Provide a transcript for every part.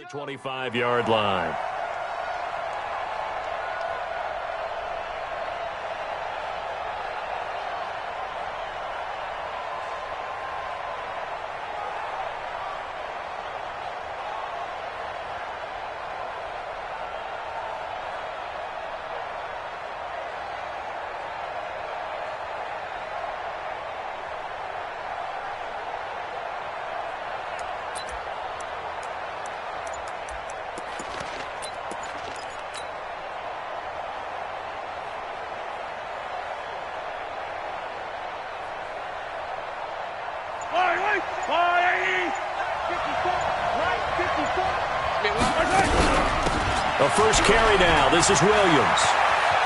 25-yard line. A first carry now. This is Williams.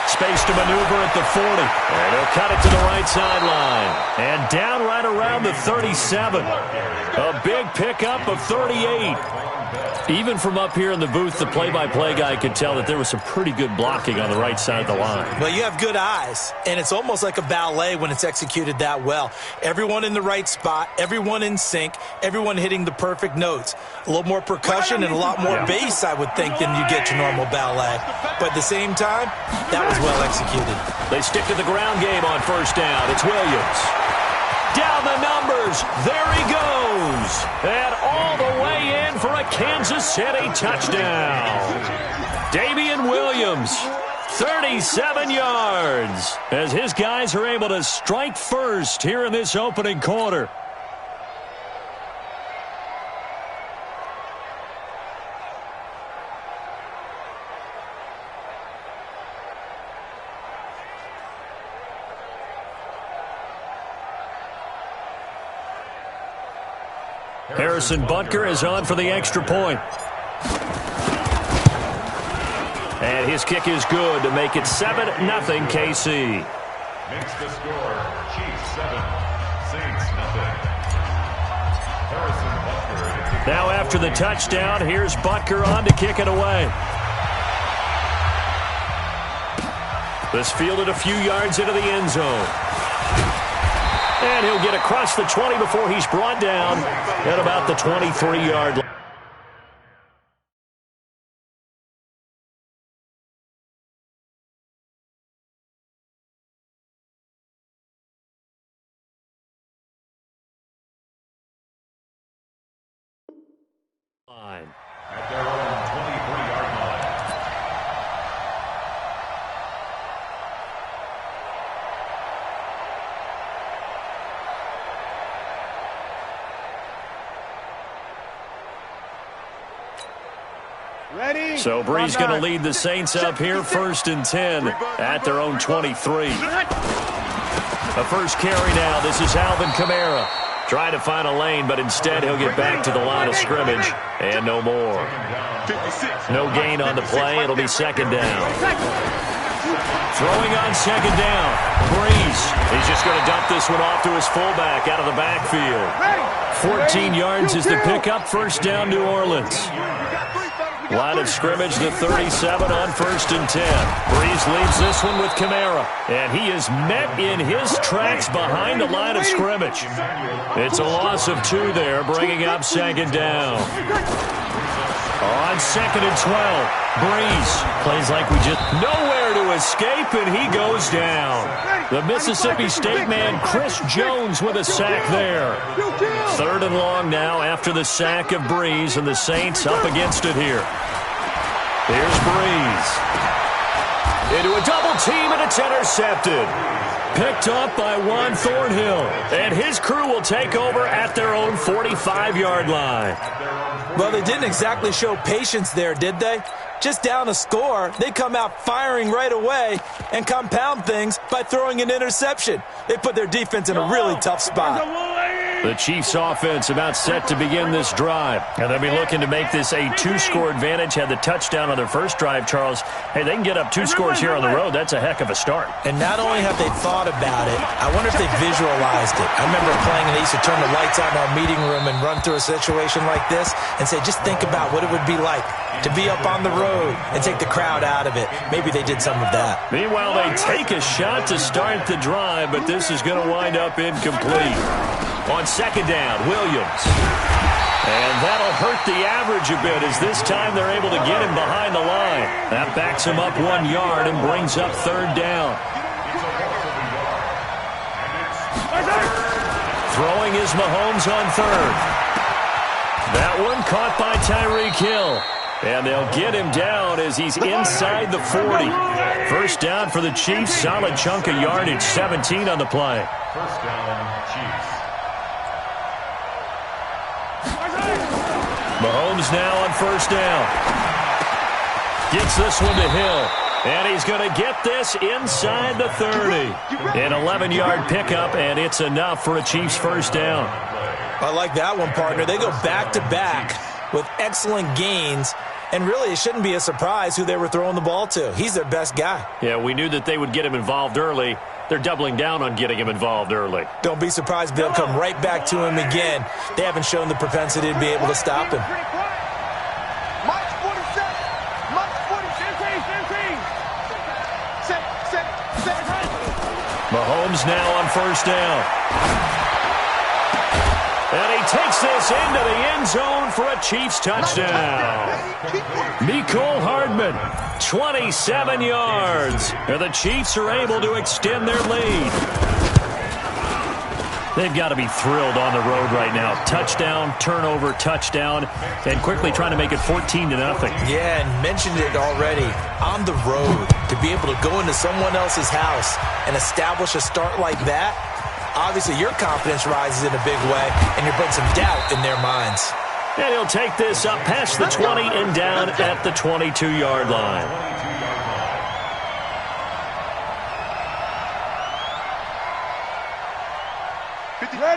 Space to maneuver at the 40. And he'll cut it to the right sideline. And down right around the 37. A big pickup of 38. Even from up here in the booth, the play-by-play guy could tell that there was some pretty good blocking on the right side of the line. Well, you have good eyes, and it's almost like a ballet when it's executed that well. Everyone in the right spot, everyone in sync, everyone hitting the perfect notes. A little more percussion and a lot more bass, I would think, than you get your normal ballet. But at the same time, that was well executed. They stick to the ground game on first down. It's Williams. Down the numbers. There he goes. And all the way in for a Kansas City touchdown. Damian Williams, 37 yards, as his guys are able to strike first here in this opening quarter. Harrison Butker is on for the extra point. And his kick is good to make it 7-0 KC. Makes the score Chiefs 7, Saints 0. Harrison Butker. Now after the touchdown, here's Butker on to kick it away. This fielded a few yards into the end zone. And he'll get across the 20 before he's brought down at about the 23-yard line. At their own 23-yard line. Ready? So Brees going to lead the Saints up here 1st and 10 at their own 23. A first carry now. This is Alvin Kamara. Trying to find a lane, but instead he'll get back to the line of scrimmage. And no more. No gain on the play. It'll be 2nd down. Throwing on 2nd down. Brees. He's just going to dump this one off to his fullback out of the backfield. 14 yards is the pickup. 1st down, New Orleans. Line of scrimmage, the 37 on 1st and 10. Brees leaves this one with Kamara. And he is met in his tracks behind the line of scrimmage. It's a loss of 2 there, bringing up 2nd down. On 2nd and 12, Brees plays like we just nowhere to escape, and he goes down. The Mississippi State man, Chris Jones, with a sack there. 3rd and long now after the sack of Brees, and the Saints up against it here. Here's Brees. Into a double team, and it's intercepted. Picked up by Juan Thornhill. And his crew will take over at their own 45-yard line. Well, they didn't exactly show patience there, did they? Just down a score, they come out firing right away and compound things by throwing an interception. They put their defense in a really tough spot. The Chiefs offense about set to begin this drive. And they'll be looking to make this a 2-score advantage. Had the touchdown on their first drive, Charles. Hey, they can get up 2 scores here on the road. That's a heck of a start. And not only have they thought about it, I wonder if they visualized it. I remember playing and they used to turn the lights on in our meeting room and run through a situation like this and say, just think about what it would be like to be up on the road and take the crowd out of it. Maybe they did some of that. Meanwhile, they take a shot to start the drive, but this is going to wind up incomplete. On 2nd down, Williams. And that'll hurt the average a bit as this time they're able to get him behind the line. That backs him up 1 yard and brings up third down. Throwing is Mahomes on third. That one caught by Tyreek Hill. And they'll get him down as he's inside the 40. First down for the Chiefs. Solid chunk of yardage. 17 on the play. First down, Chiefs. Mahomes now on first down. Gets this one to Hill. And he's going to get this inside the 30. An 11-yard pickup, and it's enough for a Chiefs first down. I like that one, partner. They go back-to-back with excellent gains. And really, it shouldn't be a surprise who they were throwing the ball to. He's their best guy. Yeah, we knew that they would get him involved early. They're doubling down on getting him involved early. Don't be surprised if they'll come right back to him again. They haven't shown the propensity to be able to stop him. Mahomes now on first down. And he takes this into the end zone for a Chiefs touchdown. Mecole Hardman, 27 yards. And the Chiefs are able to extend their lead. They've got to be thrilled on the road right now. Touchdown, turnover, touchdown, and quickly trying to make it 14-0. Yeah, and mentioned it already. On the road, to be able to go into someone else's house and establish a start like that, obviously your confidence rises in a big way, and you're putting some doubt in their minds. And he'll take this up past the 20 and down at the 22-yard line.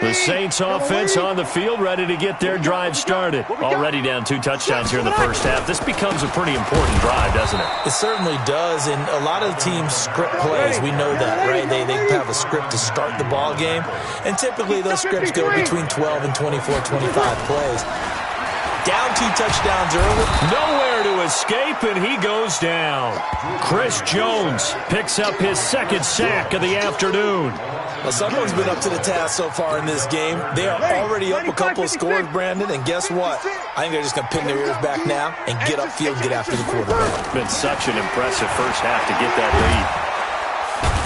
The Saints offense on the field, ready to get their drive started. Already down 2 touchdowns here in the first half. This becomes a pretty important drive, doesn't it? It certainly does, and a lot of the teams script plays. We know that, right? They have a script to start the ball game, and typically those scripts go between 12 and 24, 25 plays. Down 2 touchdowns early. Nowhere to escape, and he goes down. Chris Jones picks up his second sack of the afternoon. Well, someone's been up to the task so far in this game. They are already up a couple of scores, Brandon, and guess what? I think they're just going to pin their ears back now and get upfield, get after the quarterback. Been such an impressive first half to get that lead.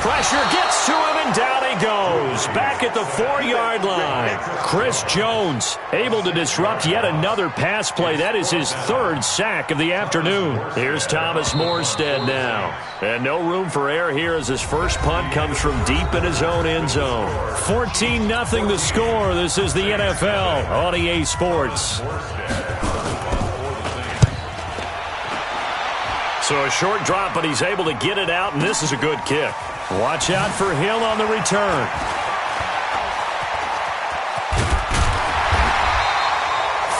Pressure gets to him, and down he goes. Back at the 4-yard line. Chris Jones able to disrupt yet another pass play. That is his 3rd sack of the afternoon. Here's Thomas Morstead now. And no room for error here as his first punt comes from deep in his own end zone. 14-0 the score. This is the NFL on EA Sports. So a short drop, but he's able to get it out, and this is a good kick. Watch out for Hill on the return.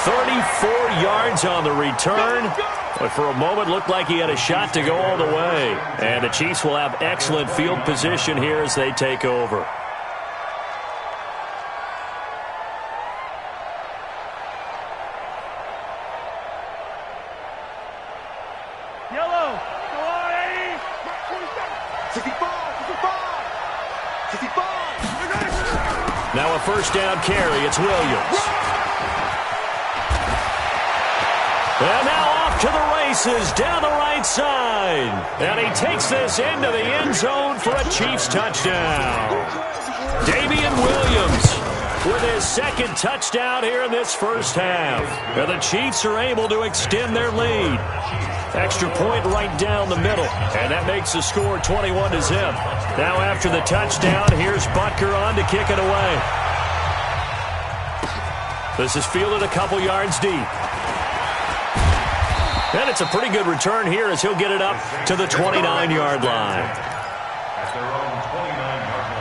34 yards on the return. But for a moment, looked like he had a shot to go all the way. And the Chiefs will have excellent field position here as they take over. Yellow. Go on, Eddie. 65. Now a first down carry. It's Williams. And now off to the races down the right side. And he takes this into the end zone for a Chiefs touchdown. Damian Williams with his 2nd touchdown here in this first half. And the Chiefs are able to extend their lead. Extra point right down the middle. And that makes the score 21-0. Now after the touchdown, here's Butker on to kick it away. This is fielded a couple yards deep. And it's a pretty good return here as he'll get it up to the 29-yard line. At their own 29-yard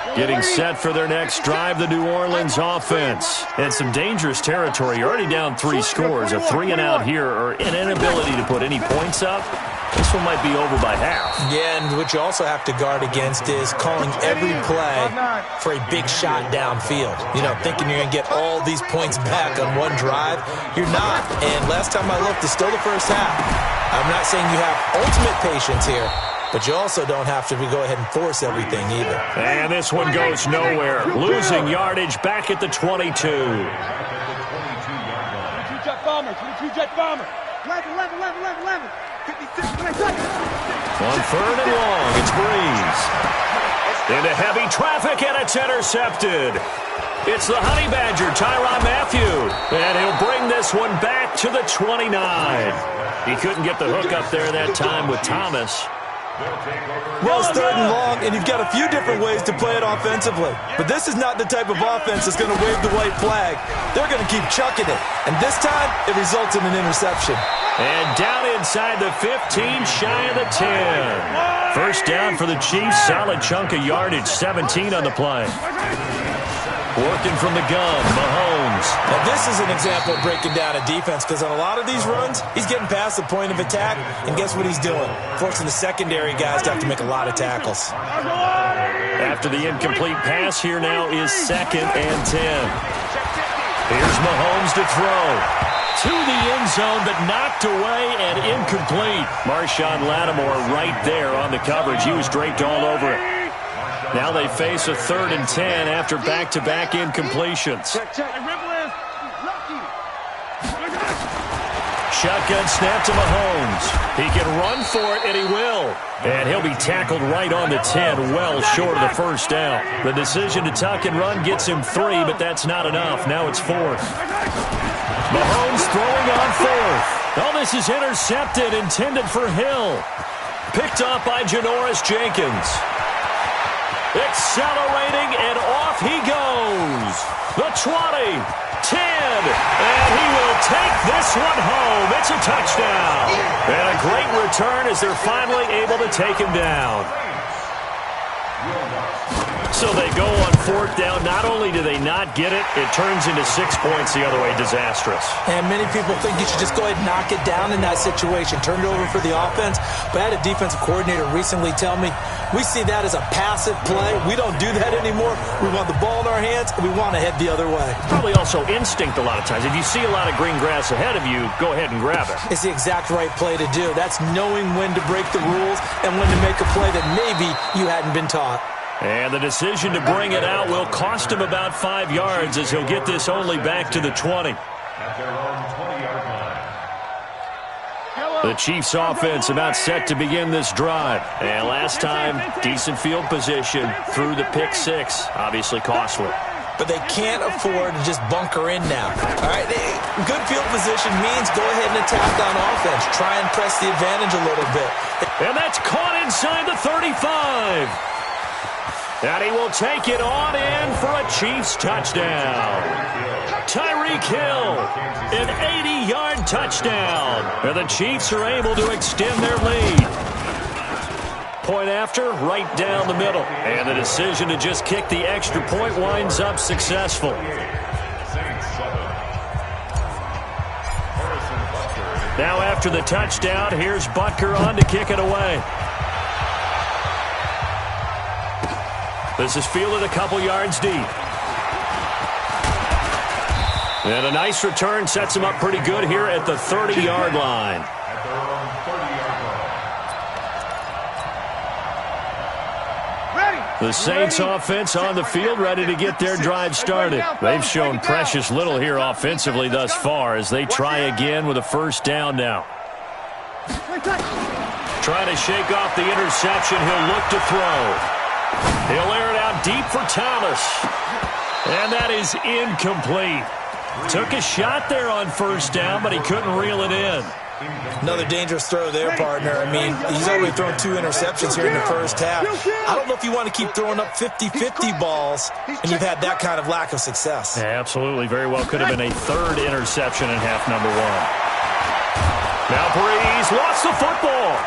line. Getting set for their next drive, the New Orleans offense. And some dangerous territory. You're already down 3 scores. A 3-and-out here or an inability to put any points up. This one might be over by half. Yeah, and what you also have to guard against is calling every play for a big shot downfield. You know, thinking you're going to get all these points back on one drive. You're not. And last time I looked, it's still the first half. I'm not saying you have ultimate patience here, but you also don't have to go ahead and force everything either. And this one goes nowhere. Losing yardage back at the 22. 22-jet bomber, 22-jet bomber. 11. 56, 26. On third and long, it's Breeze. Into heavy traffic, and it's intercepted. It's the Honey Badger, Tyrann Mathieu. And he'll bring this one back to the 29. He couldn't get the hook up there that time with Thomas. Well, it's third and long, and you've got a few different ways to play it offensively. But this is not the type of offense that's going to wave the white flag. They're going to keep chucking it. And this time, it results in an interception. And down inside the 15, shy of the 10. First down for the Chiefs. Solid chunk of yardage, 17 on the play. Working from the gun, Mahomes. Now, this is an example of breaking down a defense, because on a lot of these runs, he's getting past the point of attack, and guess what he's doing? Forcing the secondary guys to have to make a lot of tackles. After the incomplete pass, here now is 2nd and 10. Here's Mahomes to throw. To the end zone, but knocked away and incomplete. Marshawn Lattimore right there on the coverage. He was draped all over it. Now they face a 3rd and 10 after back-to-back incompletions. Shotgun snap to Mahomes. He can run for it, and he will. And he'll be tackled right on the 10, well short of the first down. The decision to tuck and run gets him 3, but that's not enough. Now it's 4th. Mahomes throwing on 4th. Oh, this is intercepted, intended for Hill. Picked up by Janoris Jenkins. Accelerating, and off he goes. The 20, 10, and he will take this one home. It's a touchdown. And a great return as they're finally able to take him down. So they go on 4th down. Not only do they not get it, it turns into 6 points the other way. Disastrous. And many people think you should just go ahead and knock it down in that situation. Turn it over for the offense. But I had a defensive coordinator recently tell me, we see that as a passive play. We don't do that anymore. We want the ball in our hands, and we want to head the other way. Probably also instinct a lot of times. If you see a lot of green grass ahead of you, go ahead and grab it. It's the exact right play to do. That's knowing when to break the rules and when to make a play that maybe you hadn't been taught. And the decision to bring it out will cost him about 5 yards as he'll get this only back to the 20. At their own 20-yard line. The Chiefs offense about set to begin this drive. And last time, decent field position through the pick 6. Obviously costly. But they can't afford to just bunker in now. All right, good field position means go ahead and attack on offense. Try and press the advantage a little bit. And that's caught inside the 35. And he will take it on in for a Chiefs touchdown. Tyreek Hill, an 80-yard touchdown. And the Chiefs are able to extend their lead. Point after, right down the middle. And the decision to just kick the extra point winds up successful. Now after the touchdown, here's Butker on to kick it away. This is fielded a couple yards deep. And a nice return sets him up pretty good here at the 30-yard line. At their own 30-yard line. The Saints offense on the field, ready to get their drive started. They've shown precious little here offensively thus far as they try again with a first down now. Trying to shake off the interception, he'll look to throw. He'll air it out deep for Thomas. And that is incomplete. Took a shot there on first down, but he couldn't reel it in. Another dangerous throw there, partner. I mean, he's already thrown 2 interceptions here in the first half. I don't know if you want to keep throwing up 50-50 balls, and you've had that kind of lack of success. Yeah, absolutely. Very well could have been a 3rd interception in half number 1. Now Breeze lost the football.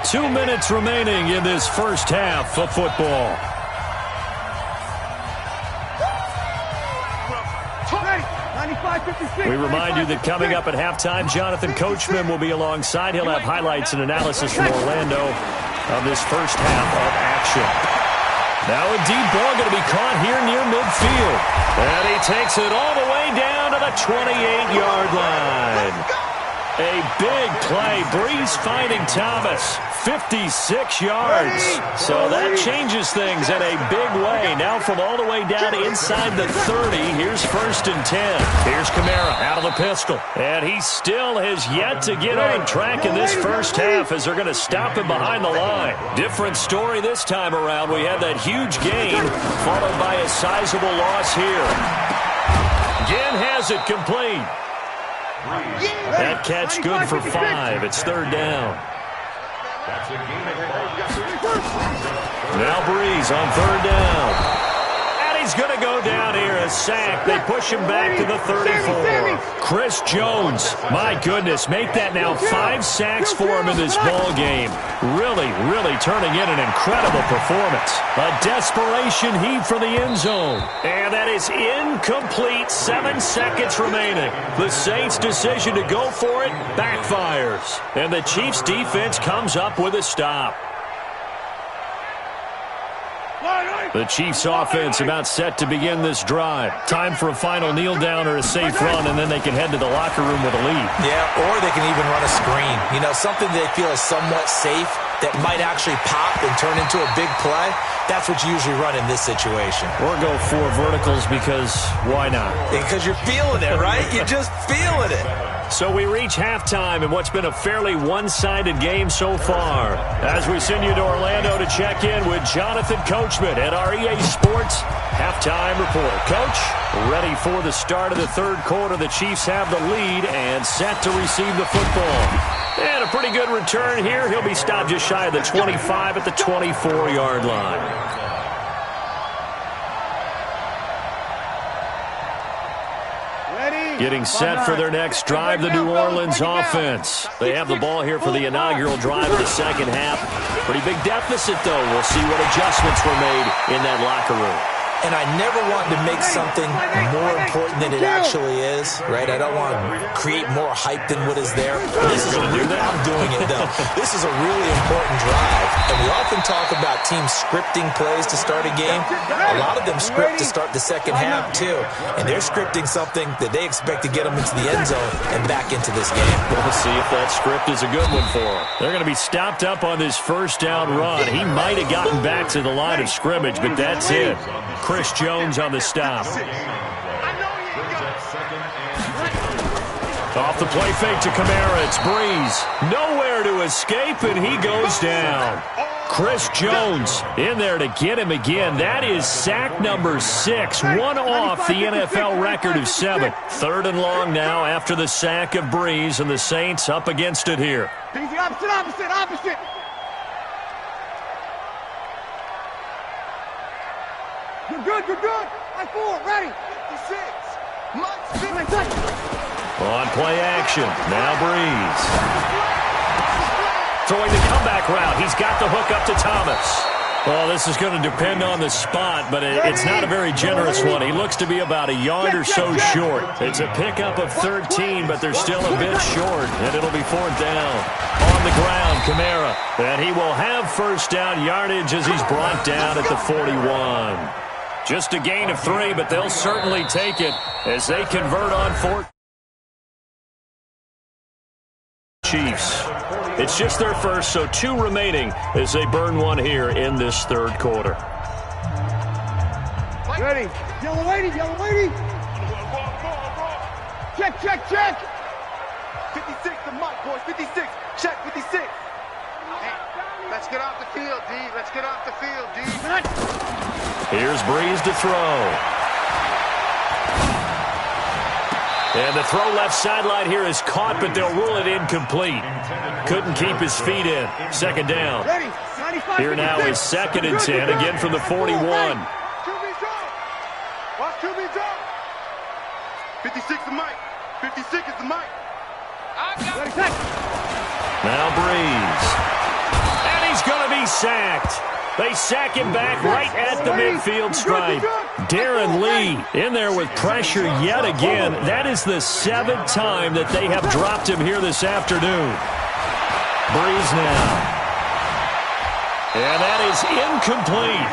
2 minutes remaining in this first half of football. We remind you that coming up at halftime, Jonathan Coachman will be alongside. He'll have highlights and analysis from Orlando of this first half of action. Now a deep ball going to be caught here near midfield. And he takes it all the way down to the 28-yard line. A big play. Breeze finding Thomas. 56 yards. So that changes things in a big way. Now from all the way down inside the 30, here's 1st and 10. Here's Kamara out of the pistol. And he still has yet to get on track in this first half as they're going to stop him behind the line. Different story this time around. We had that huge gain followed by a sizable loss here. Again has it complete. That catch good for 5. It's 3rd down. Now Breeze on 3rd down. And he's going to go down here, a sack. They push him back to the 34. Chris Jones, my goodness, make that now 5 sacks for him in this ball game. Really turning in an incredible performance. A desperation heave for the end zone. And that is incomplete. 7 seconds remaining. The Saints' decision to go for it backfires. And the Chiefs' defense comes up with a stop. The Chiefs' offense about set to begin this drive. Time for a final kneel down or a safe run, and then they can head to the locker room with a lead. Yeah, or they can even run a screen. You know, something they feel is somewhat safe that might actually pop and turn into a big play. That's what you usually run in this situation. Or go 4 verticals because why not? Because you're feeling it, right? You're just feeling it. So we reach halftime in what's been a fairly one-sided game so far. As we send you to Orlando to check in with Jonathan Coachman at our EA Sports Halftime Report. Coach, ready for the start of the 3rd quarter. The Chiefs have the lead and set to receive the football. And a pretty good return here. He'll be stopped just shy of the 25 at the 24-yard line. Getting set for their next drive, the New Orleans offense. They have the ball here for the inaugural drive of the second half. Pretty big deficit, though. We'll see what adjustments were made in that locker room. And I never want to make something more important than it actually is, right? I don't want to create more hype than what is there. This is I'm doing it, though. This is a really important drive. And we often talk about teams scripting plays to start a game. A lot of them script to start the second half, too. And they're scripting something that they expect to get them into the end zone and back into this game. We'll see if that script is a good one for them. They're going to be stopped up on this first down run. He might have gotten back to the line of scrimmage, but that's it. Chris Jones on the stop. Off the play fake to Kamara. It's Breeze. Nowhere to escape, and he goes down. Chris Jones in there to get him again. That is sack number 6. One off the NFL record of 7. 3rd and long now after the sack of Breeze, and the Saints up against it here. Opposite. You're good. I 4, ready. 56. On play action. Now Breeze. Throwing the comeback route. He's got the hook up to Thomas. Well, this is going to depend on the spot, but it's not a very generous one. He looks to be about a yard or so short. It's a pickup of 13, but they're still a bit short, and it'll be 4th down. On the ground, Kamara. And he will have 1st down yardage as he's brought down at the 41. Just a gain of 3, but they'll certainly take it as they convert on 4th. Chiefs. It's just their first, so 2 remaining as they burn one here in this 3rd quarter. Ready. Yellow lady. Check. 56 the mark, boys. 56. Check 56. Hey, let's get off the field, D. Here's Breeze to throw. And the throw left sideline here is caught, but they'll rule it incomplete. Couldn't keep his feet in. 2nd down. Here now is 2nd and 10, again from the 41. Watch QB drop. 56 the mic. 56 is the mic. Now Breeze. And he's going to be sacked. They sack him back right at the midfield stripe. Darren Lee in there with pressure yet again. That is the 7th time that they have dropped him here this afternoon. Breeze now. And that is incomplete.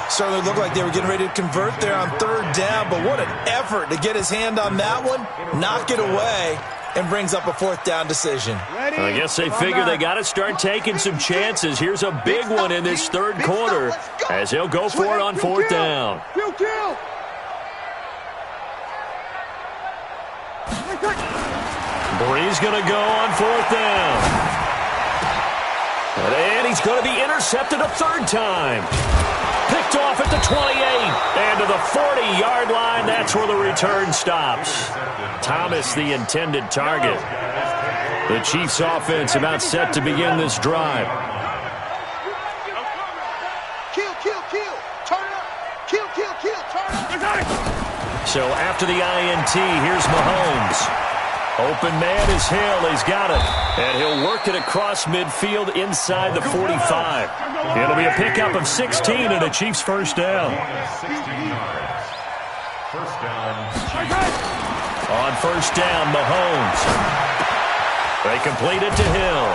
Certainly looked like they were getting ready to convert there on third down, but what an effort to get his hand on that one, knock it away, and brings up a fourth down decision. I guess they figure they got to start taking some chances. Here's a big one in this third quarter as he'll go for it on fourth down. Brees going to go on fourth down. And he's going to be intercepted a third time. Picked off at the 28 and to the 40-yard line. That's where the return stops. Thomas, the intended target. The Chiefs offense about set to begin this drive. Kill. Turn it up. Kill. Turn it up. So after the INT, here's Mahomes. Open man is Hill. He's got it. And he'll work it across midfield inside the 45. It'll be a pickup of 16 and a Chiefs first down. 16 yards. First down, Chiefs. On first down, Mahomes. They complete it to Hill.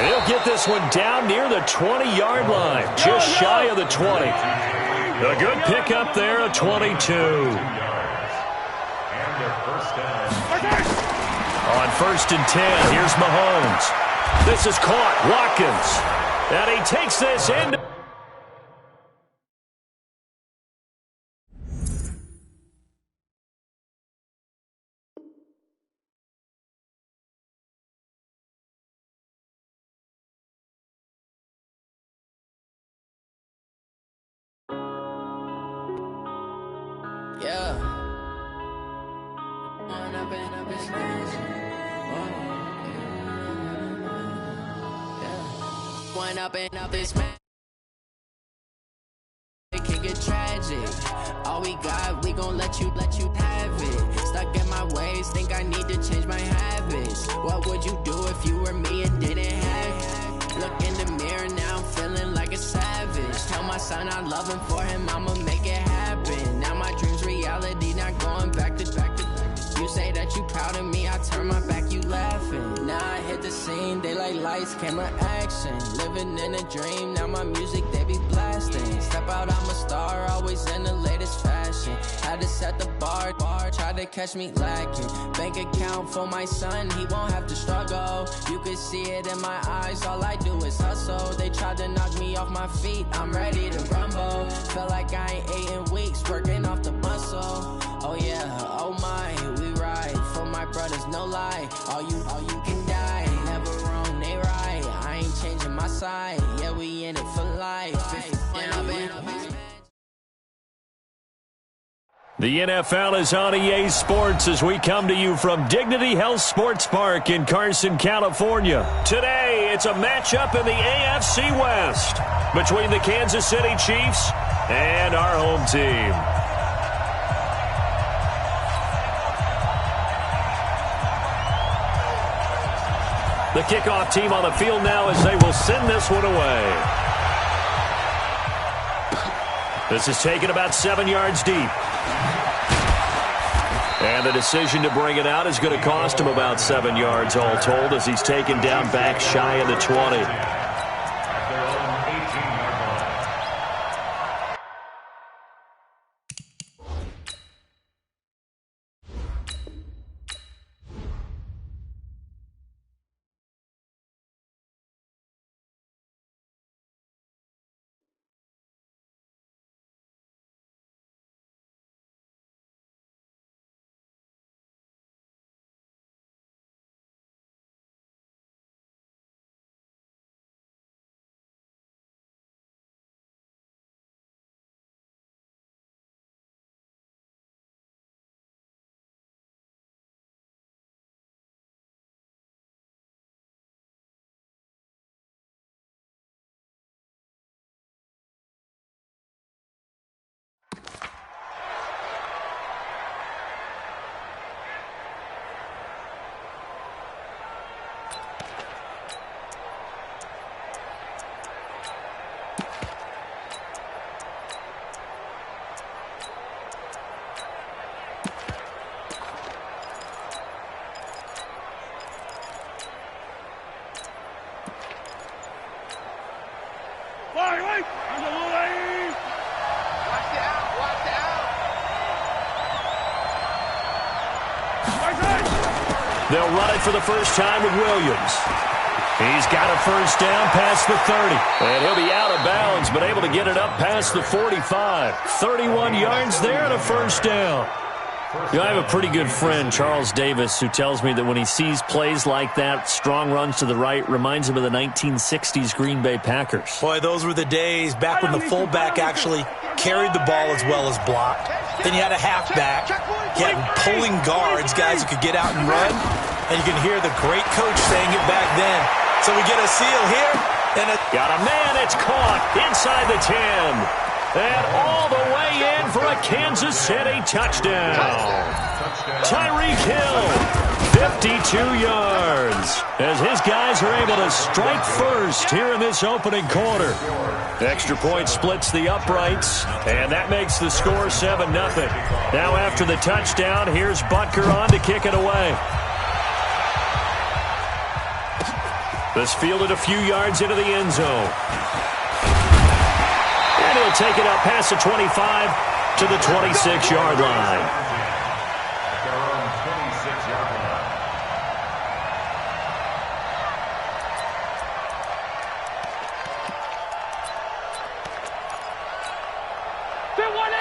And he'll get this one down near the 20-yard line, just shy of the 20. A good pickup there at 22. And their first down. On first and 10, here's Mahomes. This is caught. Watkins. And he takes this in. Yeah. One up and up this man. It can get tragic. All we got, we gon' let you have it. Stuck in my ways, think I need to change my habits. What would you do if you were me and didn't have it? Look in the mirror now, I'm feeling like a savage. Tell my son I love him, for him I'ma make it happen. Now my dream's reality, not going back to back. You say that you proud of me, I turn my back, you laughing. Now I hit the scene, they like lights, camera, action. Living in a dream, now my music, they be blasting. Step out, I'm a star, always in the latest fashion. Had to set the bar, try to catch me lacking. Bank account for my son, he won't have to struggle. You can see it in my eyes, all I do is hustle. They tried to knock me off my feet, I'm ready to rumble. Feel like I ain't ate in weeks, working off the muscle. Oh yeah, oh my, we ride for my brothers, no lie. All you can die, never wrong, they right. I ain't changing my side, yeah, we in it for life. The NFL is on EA Sports as we come to you from Dignity Health Sports Park in Carson, California. Today, it's a matchup in the AFC West between the Kansas City Chiefs and our home team. The kickoff team on the field now as they will send this one away. This is taken about 7 yards deep. And the decision to bring it out is going to cost him about 7 yards all told as he's taken down back shy of the 20. At their own 18-yard line. They'll run it for the first time with Williams. He's got a first down past the 30. And he'll be out of bounds, but able to get it up past the 45. 31 yards there and a first down. You know, I have a pretty good friend, Charles Davis, who tells me that when he sees plays like that, strong runs to the right, reminds him of the 1960s Green Bay Packers. Boy, those were the days back when the fullback actually carried the ball as well as blocked. Then you had a halfback. You had pulling guards, guys who could get out and run. And you can hear the great coach saying it back then. So we get a seal here. And got a man. It's caught inside the 10. And all the way in for a Kansas City touchdown. Tyreek Hill, 52 yards, as his guys are able to strike first here in this opening quarter. Extra point splits the uprights, and that makes the score 7-0. Now after the touchdown, here's Butker on to kick it away. This fielded a few yards into the end zone. And he'll take it up past the 25 to the 26-yard line. Their own 26-yard line.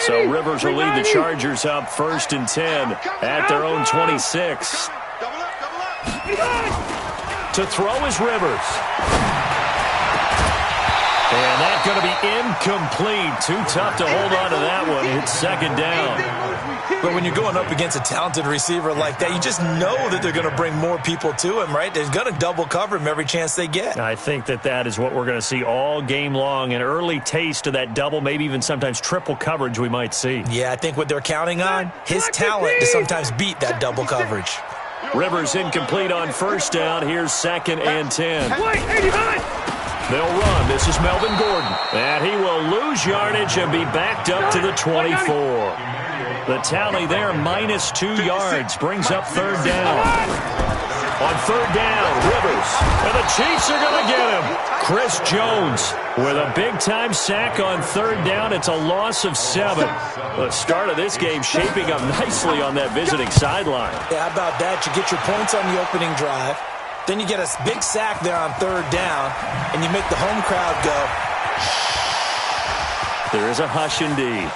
So Rivers will lead the Chargers up 1st and 10 at their own 26. To throw is Rivers. And that's going to be incomplete. Too tough to hold on to that one. It's second down. But when you're going up against a talented receiver like that, you just know that they're going to bring more people to him, right? They're going to double cover him every chance they get. I think that is what we're going to see all game long. An early taste of that double, maybe even sometimes triple coverage we might see. Yeah, I think what they're counting on, his talent to sometimes beat that double coverage. Rivers incomplete on first down. Here's 2nd and 10. They'll run. This is Melvin Gordon. And he will lose yardage and be backed up to the 24. The tally there, -2 yards, brings up 3rd down. On 3rd down, Rivers. And the Chiefs are going to get him. Chris Jones with a big-time sack on 3rd down. It's a loss of 7. The start of this game shaping up nicely on that visiting sideline. Yeah, how about that? You get your points on the opening drive. Then you get a big sack there on 3rd down, and you make the home crowd go. There is a hush indeed.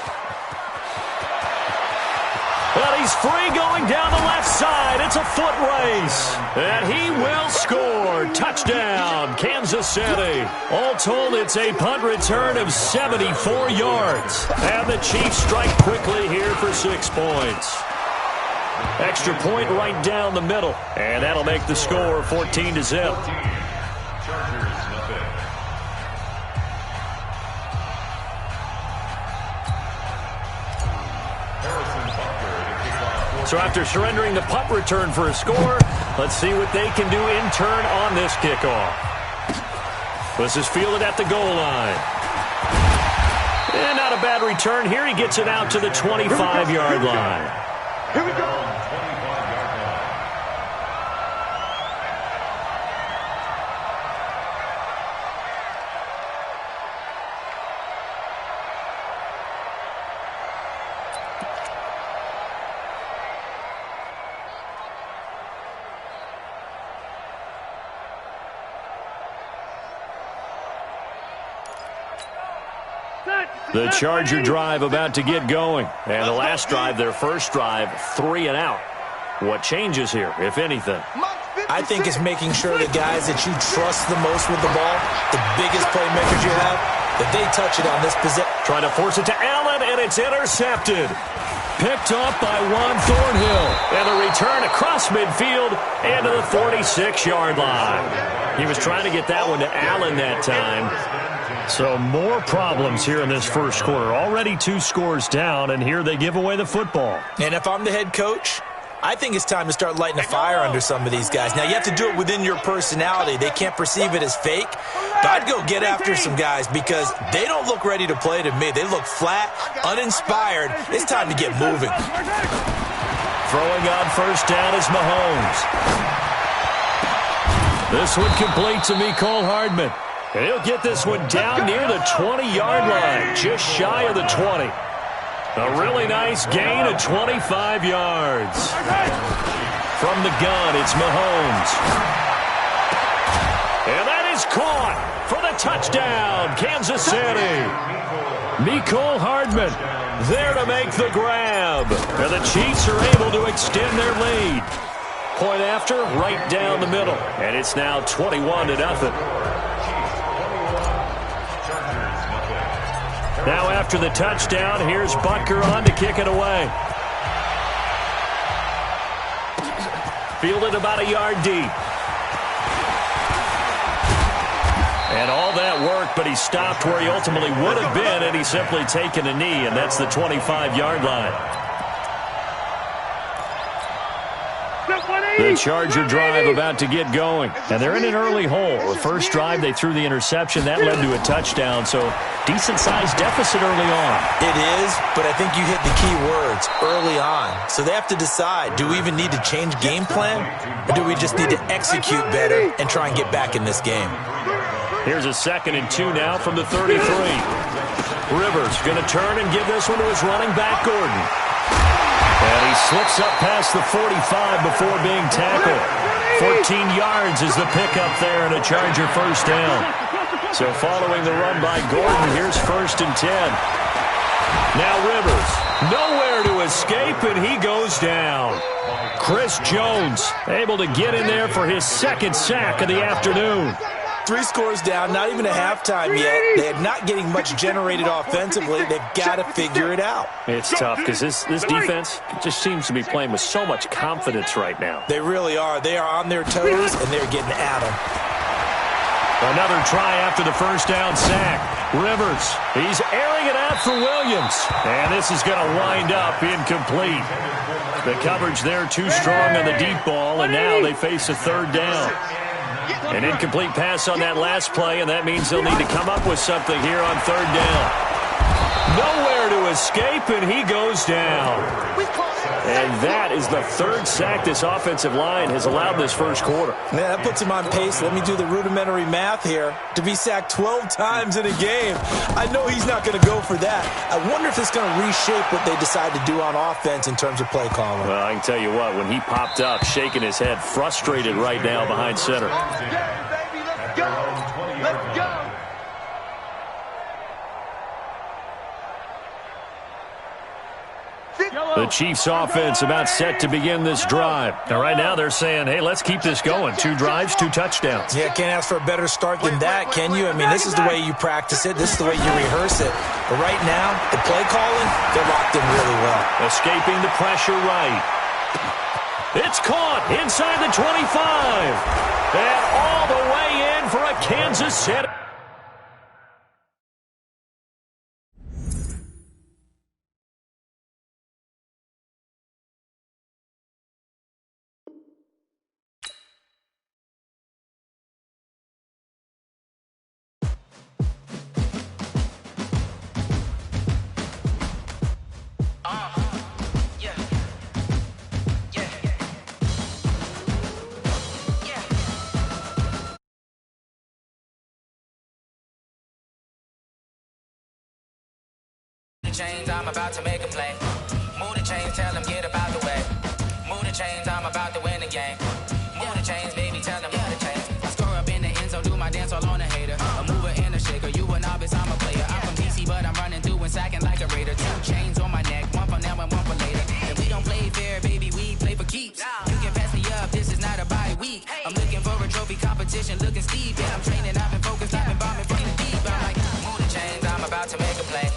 But he's free going down the left side. It's a foot race. And he will score. Touchdown, Kansas City. All told, it's a punt return of 74 yards. And the Chiefs strike quickly here for 6 points. Extra point right down the middle. And that'll make the score 14-0. Chargers, nothing. So after surrendering the punt return for a score, let's see what they can do in turn on this kickoff. This is fielded at the goal line. And not a bad return here. He gets it out to the 25-yard line. Here we go. The Charger drive about to get going. And the last drive, their first drive, 3 and out. What changes here, if anything? I think it's making sure the guys that you trust the most with the ball, the biggest playmakers you have, that they touch it on this possession. Trying to force it to Allen, and it's intercepted. Picked off by Juan Thornhill. And the return across midfield and to the 46-yard line. He was trying to get that one to Allen that time. So more problems here in this first quarter. Already 2 scores down, and here they give away the football. And if I'm the head coach, I think it's time to start lighting a fire under some of these guys. Now, you have to do it within your personality. They can't perceive it as fake. But I'd go get after some guys because they don't look ready to play to me. They look flat, uninspired. It's time to get moving. Throwing on first down is Mahomes. This one complete to Mecole Hardman. And he'll get this one down near the 20-yard line, just shy of the 20. A really nice gain of 25 yards. From the gun, it's Mahomes. And that is caught for the touchdown, Kansas City. Mecole Hardman there to make the grab. And the Chiefs are able to extend their lead. Point after, right down the middle. And it's now 21-0. Now after the touchdown, here's Butker on to kick it away. Fielded about a yard deep. And all that work, but he stopped where he ultimately would have been had he simply taken a knee, and that's the 25-yard line. The Charger drive about to get going, and they're in an early hole. The first drive, they threw the interception. That led to a touchdown, so decent-sized deficit early on. It is, but I think you hit the key words, early on. So they have to decide, do we even need to change game plan, or do we just need to execute better and try and get back in this game? Here's a 2nd and 2 now from the 33. Rivers going to turn and give this one to his running back, Gordon. And he slips up past the 45 before being tackled. 14 yards is the pickup there and a Charger first down. So following the run by Gordon, here's 1st and 10. Now Rivers, nowhere to escape, and he goes down. Chris Jones able to get in there for his 2nd sack of the afternoon. 3 scores down, not even a halftime yet. They're not getting much generated offensively. They've got to figure it out. It's tough because this defense just seems to be playing with so much confidence right now. They really are. They are on their toes, and they're getting at them. Another try after the first down sack. Rivers, he's airing it out for Williams. And this is going to wind up incomplete. The coverage there too strong on the deep ball, and now they face a 3rd down. An incomplete pass on that last play, and that means they'll need to come up with something here on 3rd down. Nowhere to escape, and he goes down. And that is the 3rd sack this offensive line has allowed this first quarter. Man, that puts him on pace. Let me do the rudimentary math here. To be sacked 12 times in a game, I know he's not going to go for that. I wonder if it's going to reshape what they decide to do on offense in terms of play calling. Well, I can tell you what, when he popped up, shaking his head, frustrated right now behind center. Let's go. Let's go. The Chiefs offense about set to begin this drive. Now, right now they're saying, hey, let's keep this going. 2 drives, 2 touchdowns. Yeah, can't ask for a better start than that, can you? I mean, this is the way you practice it. This is the way you rehearse it. But right now, the play calling, they're locked in really well. Escaping the pressure right. It's caught inside the 25. And all the way in for a Kansas City. Chains, I'm about to make a play. Move the chains, tell them get up out the way. Move the chains, I'm about to win the game. Move the chains, baby, tell them move the chains. I score up in the end zone, do my dance all on a hater. A mover and a shaker, you a novice, I'm a player. I'm from DC, but I'm running through and sacking like a raider. 2 chains on my neck, 1 for now and 1 for later. And we don't play fair, baby, we play for keeps. You can pass me up, this is not a bye week. I'm looking for a trophy competition, looking steep. Yeah, I'm training, I've been focused, I've been bombing from the deep. I'm like, move the chains, I'm about to make a play.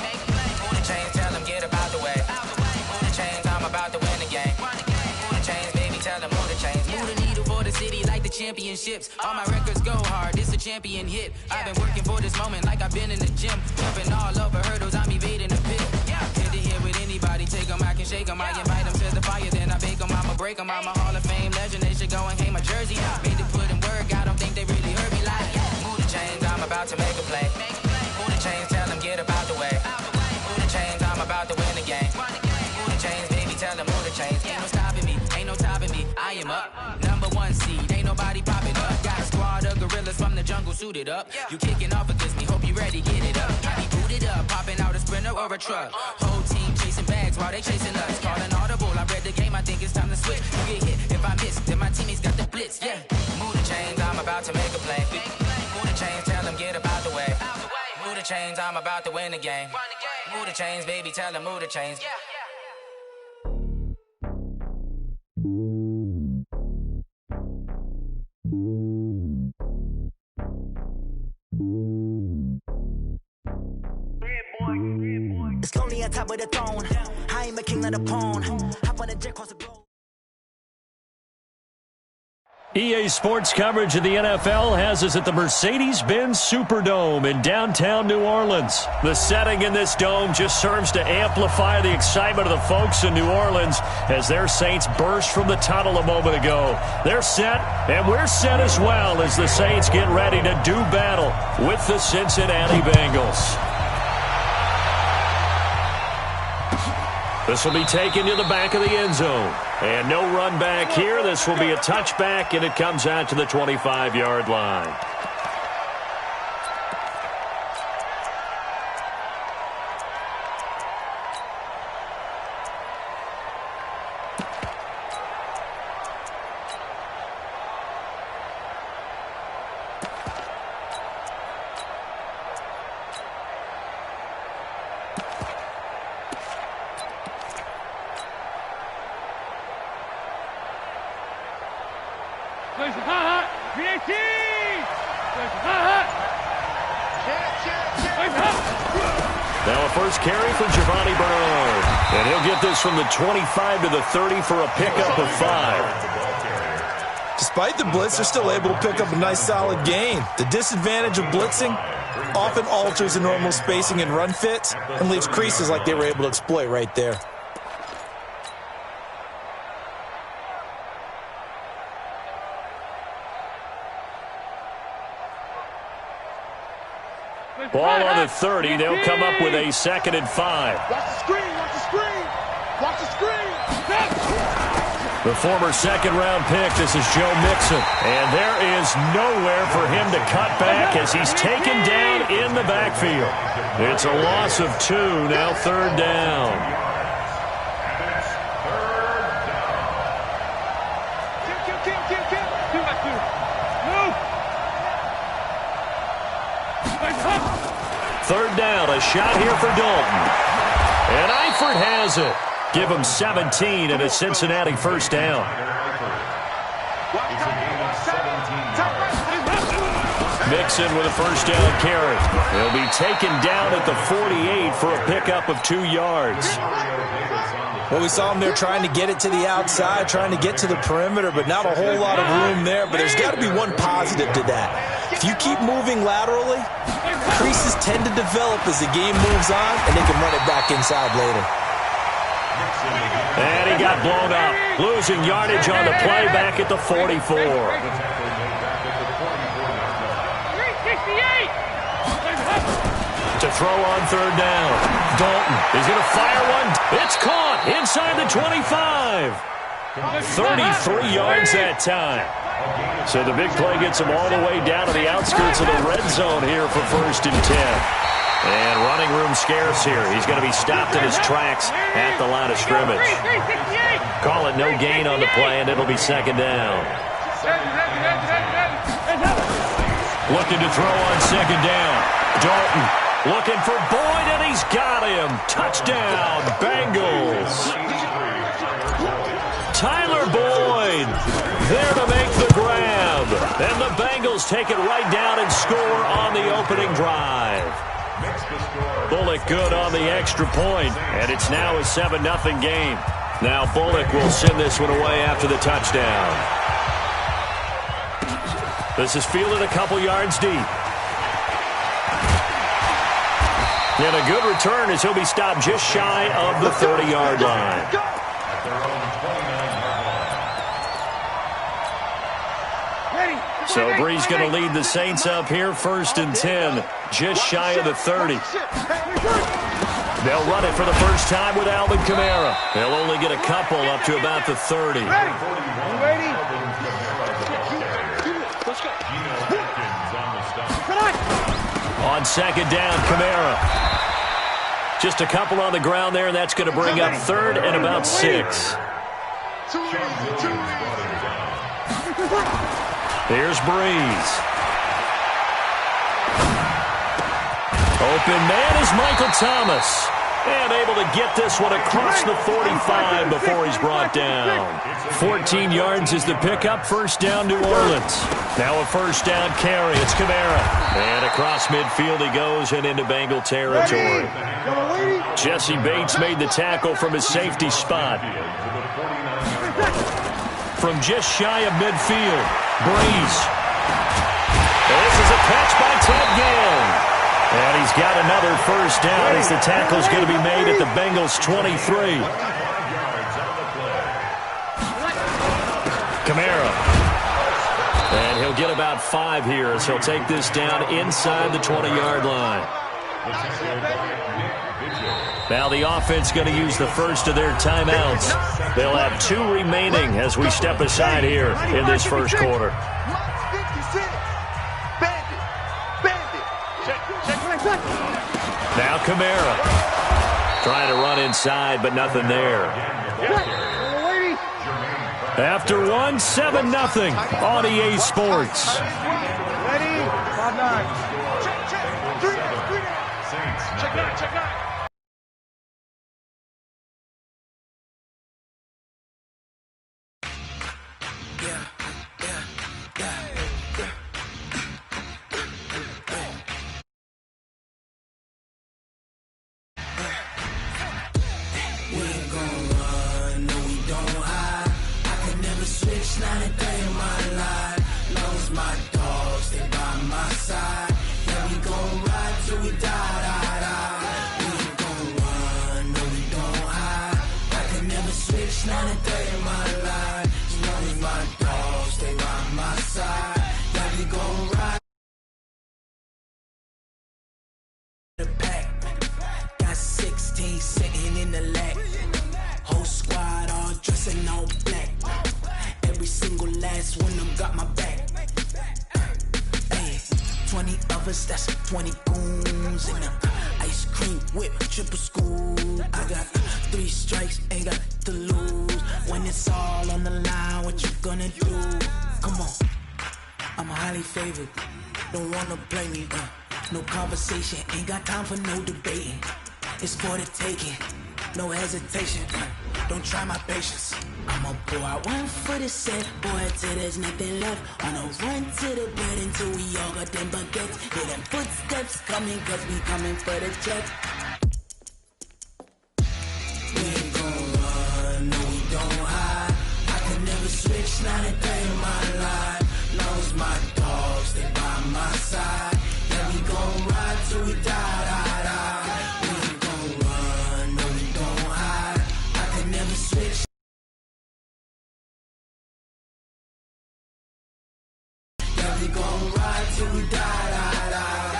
Chains, tell them get up out the way. Move the chains, I'm about to win the game. Move the chains, baby, tell them move the chains. Move the needle for the city like the championships. All my records go hard, this a champion hit. I've been working for this moment like I've been in the gym. Jumping all over hurdles, I'm evading the pit. Hit to hit with anybody, take them, I can shake them. I invite them to the fire, then I bake them. I'ma break them, I'm a Hall of Fame legend. They should go and hang my jersey. Made to put in work, I don't think they really heard me like. Move the chains, I'm about to make a play. Move the chains, tell them get up out the way. I'm about to win the game. Move the chains, baby, tell them move the chains. Ain't no stopping me, ain't no topping me. I am up, #1 seed, ain't nobody popping up. Got a squad of gorillas from the jungle suited up. You kicking off against me, hope you ready, get it up. I be booted up, popping out a Sprinter or a truck. Whole team chasing bags while they chasing us. Calling audible, I read the game, I think it's time to switch. You get hit if I miss, hits, yeah. Move the chains, I'm about to make a play. Move the chains, tell them get about the way. Move the chains, I'm about to win the game. Move the chains, baby, tell them move the chains. It's lonely on top of the throne. I am a king of the pawn. Hop on a jet across the globe. EA Sports coverage of the NFL has us at the Mercedes-Benz Superdome in downtown New Orleans. The setting in this dome just serves to amplify the excitement of the folks in New Orleans as their Saints burst from the tunnel a moment ago. They're set, and we're set as well as the Saints get ready to do battle with the Cincinnati Bengals. This will be taken to the back of the end zone. And no run back here. This will be a touchback, and it comes out to the 25-yard line. Now a first carry for Giovanni Bernard. And he'll get this from the 25 to the 30 for a pickup of 5. Despite the blitz, they're still able to pick up a nice solid gain. The disadvantage of blitzing often alters the normal spacing and run fits and leaves creases like they were able to exploit right there. Ball on the 30. They'll come up with a 2nd and 5. Watch the screen, watch the screen, watch the screen. The former second-round pick, this is Joe Mixon. And there is nowhere for him to cut back as he's taken down in the backfield. It's a loss of 2, now 3rd down. Third down, a shot here for Dalton. And Eifert has it. Give him 17 and a Cincinnati first down. Mixon with a first down carry. He'll be taken down at the 48 for a pickup of 2 yards. Well, we saw him there trying to get it to the outside, trying to get to the perimeter, but not a whole lot of room there. But there's got to be one positive to that. If you keep moving laterally, creases tend to develop as the game moves on, and they can run it back inside later. And he got blown up, losing yardage on the play back at the 44. To throw on third down. Dalton is going to fire one. It's caught inside the 25. 33 yards that time. So the big play gets him all the way down to the outskirts of the red zone here for 1st and 10. And running room scarce here. He's going to be stopped in his tracks at the line of scrimmage. Call it no gain on the play, and it'll be 2nd down. Looking to throw on 2nd down. Dalton looking for Boyd, and he's got him. Touchdown, Bengals. Tyler Boyd there to make the grab. And the Bengals take it right down and score on the opening drive. Bullock good on the extra point, and it's now a 7-0 game. Now Bullock will send this one away after the touchdown. This is fielded a couple yards deep. And a good return as he'll be stopped just shy of the 30-yard line. So Brees going to lead the Saints up here, 1st and 10, just shy of the 30. They'll run it for the first time with Alvin Kamara. They'll only get a couple up to about the 30. On 2nd down, Kamara. Just a couple on the ground there, and that's going to bring up 3rd and about 6. Here's Breeze. Open man is Michael Thomas. And able to get this one across the 45 before he's brought down. 14 yards is the pickup. First down, New Orleans. Now a first down carry. It's Kamara. And across midfield he goes and into Bengal territory. Jesse Bates made the tackle from his safety spot. From just shy of midfield, Breeze. This is a catch by Ted Ginn. And he's got another first down as the tackle's going to be made at the Bengals' 23. Kamara. And he'll get about 5 here as he'll take this down inside the 20-yard line. Now the offense going to use the first of their timeouts. They'll have 2 remaining as we step aside here in this first quarter. Now Kamara trying to run inside, but nothing there. After 1, 7-0 on EA Sports. Ready? 5-9. Check out. That's 20 goons in the ice cream whip, triple scoop. I got 3 strikes, ain't got to lose. When it's all on the line, what you gonna do? Come on, I'm highly favored. Don't wanna play me, no conversation, ain't got time for no debating. It's for the taking, no hesitation. Don't try my patience. I'ma pour out 1 for the set, boy, till there's nothing left. On a run to the bed until we all got them baguettes. Hear them footsteps coming, cause we coming for the check. We ain't gon' run, no we don't hide. I can never switch, not a day in my life. Long as my dogs stay by my side. Yeah, we gon' ride till we die, die, die. We ain't gon' run, no we don't hide. I can never switch. We gon' ride till we die, die, die.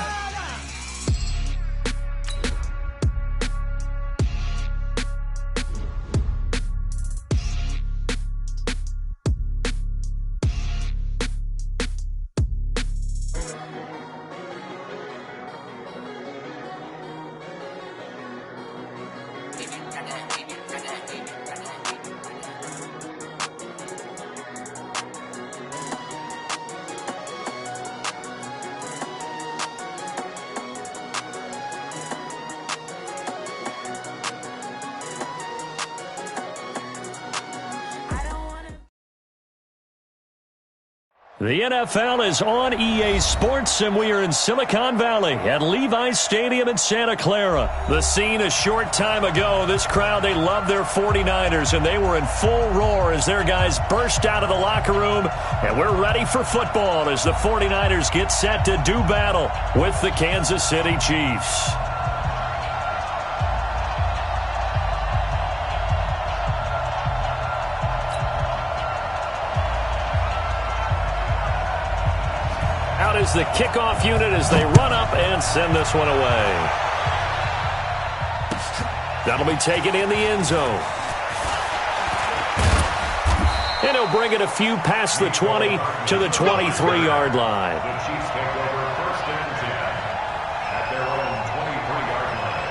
The NFL is on EA Sports, and we are in Silicon Valley at Levi's Stadium in Santa Clara. The scene a short time ago, this crowd, they love their 49ers, and they were in full roar as their guys burst out of the locker room. And we're ready for football as the 49ers get set to do battle with the Kansas City Chiefs. Is the kickoff unit as they run up and send this one away. That'll be taken in the end zone. And he'll bring it a few past the 20 to the 23-yard line. The Chiefs take over first and 10 at their own 23-yard line.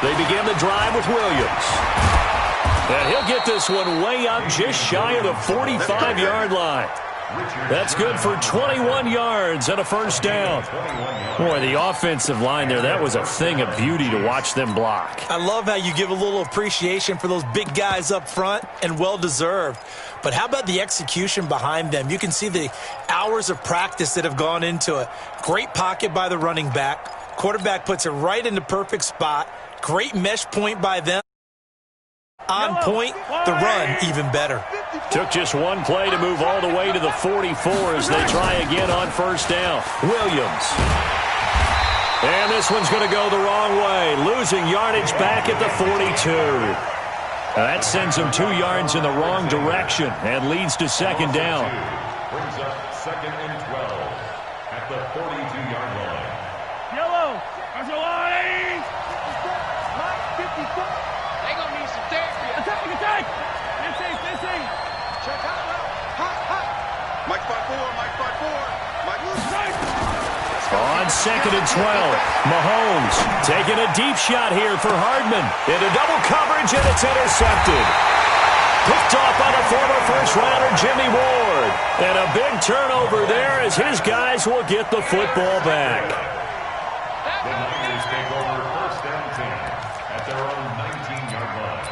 They begin the drive with Williams. And he'll get this one way up just shy of the 45-yard line. That's good for 21 yards and a first down. Boy, the offensive line there, that was a thing of beauty to watch them block. I love how you give a little appreciation for those big guys up front, and well-deserved. But how about the execution behind them? You can see the hours of practice that have gone into it. Great pocket by the running back. Quarterback puts it right in the perfect spot. Great mesh point by them. On point, the run even better. Took just one play to move all the way to the 44 as they try again on first down. Williams. And this one's going to go the wrong way, losing yardage back at the 42. That sends them 2 yards in the wrong direction and leads to second down. Brings up second and 12 at the 42-yard line. Yellow, there's a line. Mike, 54. They gonna need some therapy. Attack. Missing. Check hot. Mike 5-4, Mike 5-4. Mike right. On second and 12, Mahomes taking a deep shot here for Hardman. Into double coverage, and it's intercepted. Picked off by the former first-rounder Jimmy Ward. And a big turnover there as his guys will get the football back. The Niners take over first and 10 at their own 19-yard line.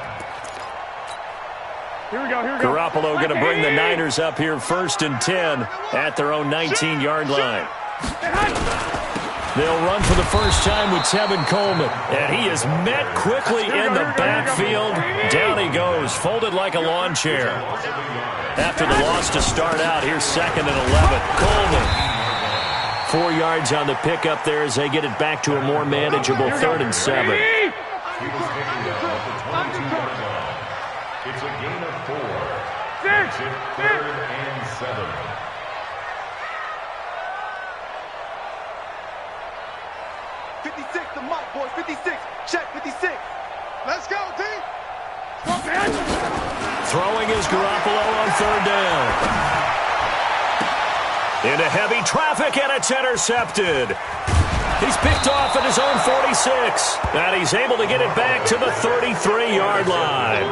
Here we go. Garoppolo going to bring the Niners up here first and 10 at their own 19-yard line. They'll run for the first time with Tevin Coleman. And he is met quickly in the backfield. Down he goes, folded like a lawn chair. After the loss to start out, here's second and 11. Coleman. 4 yards on the pickup there as they get it back to a more manageable 3rd and 7. He was picking up at the 22-yard line. It's a gain of 4. It's it 3rd and 7. 56, the mic, boys. 56. Check, 56. Let's go, D. Throwing is Garoppolo on 3rd down. Into heavy traffic, and it's intercepted. He's picked off at his own 46. And he's able to get it back to the 33-yard line.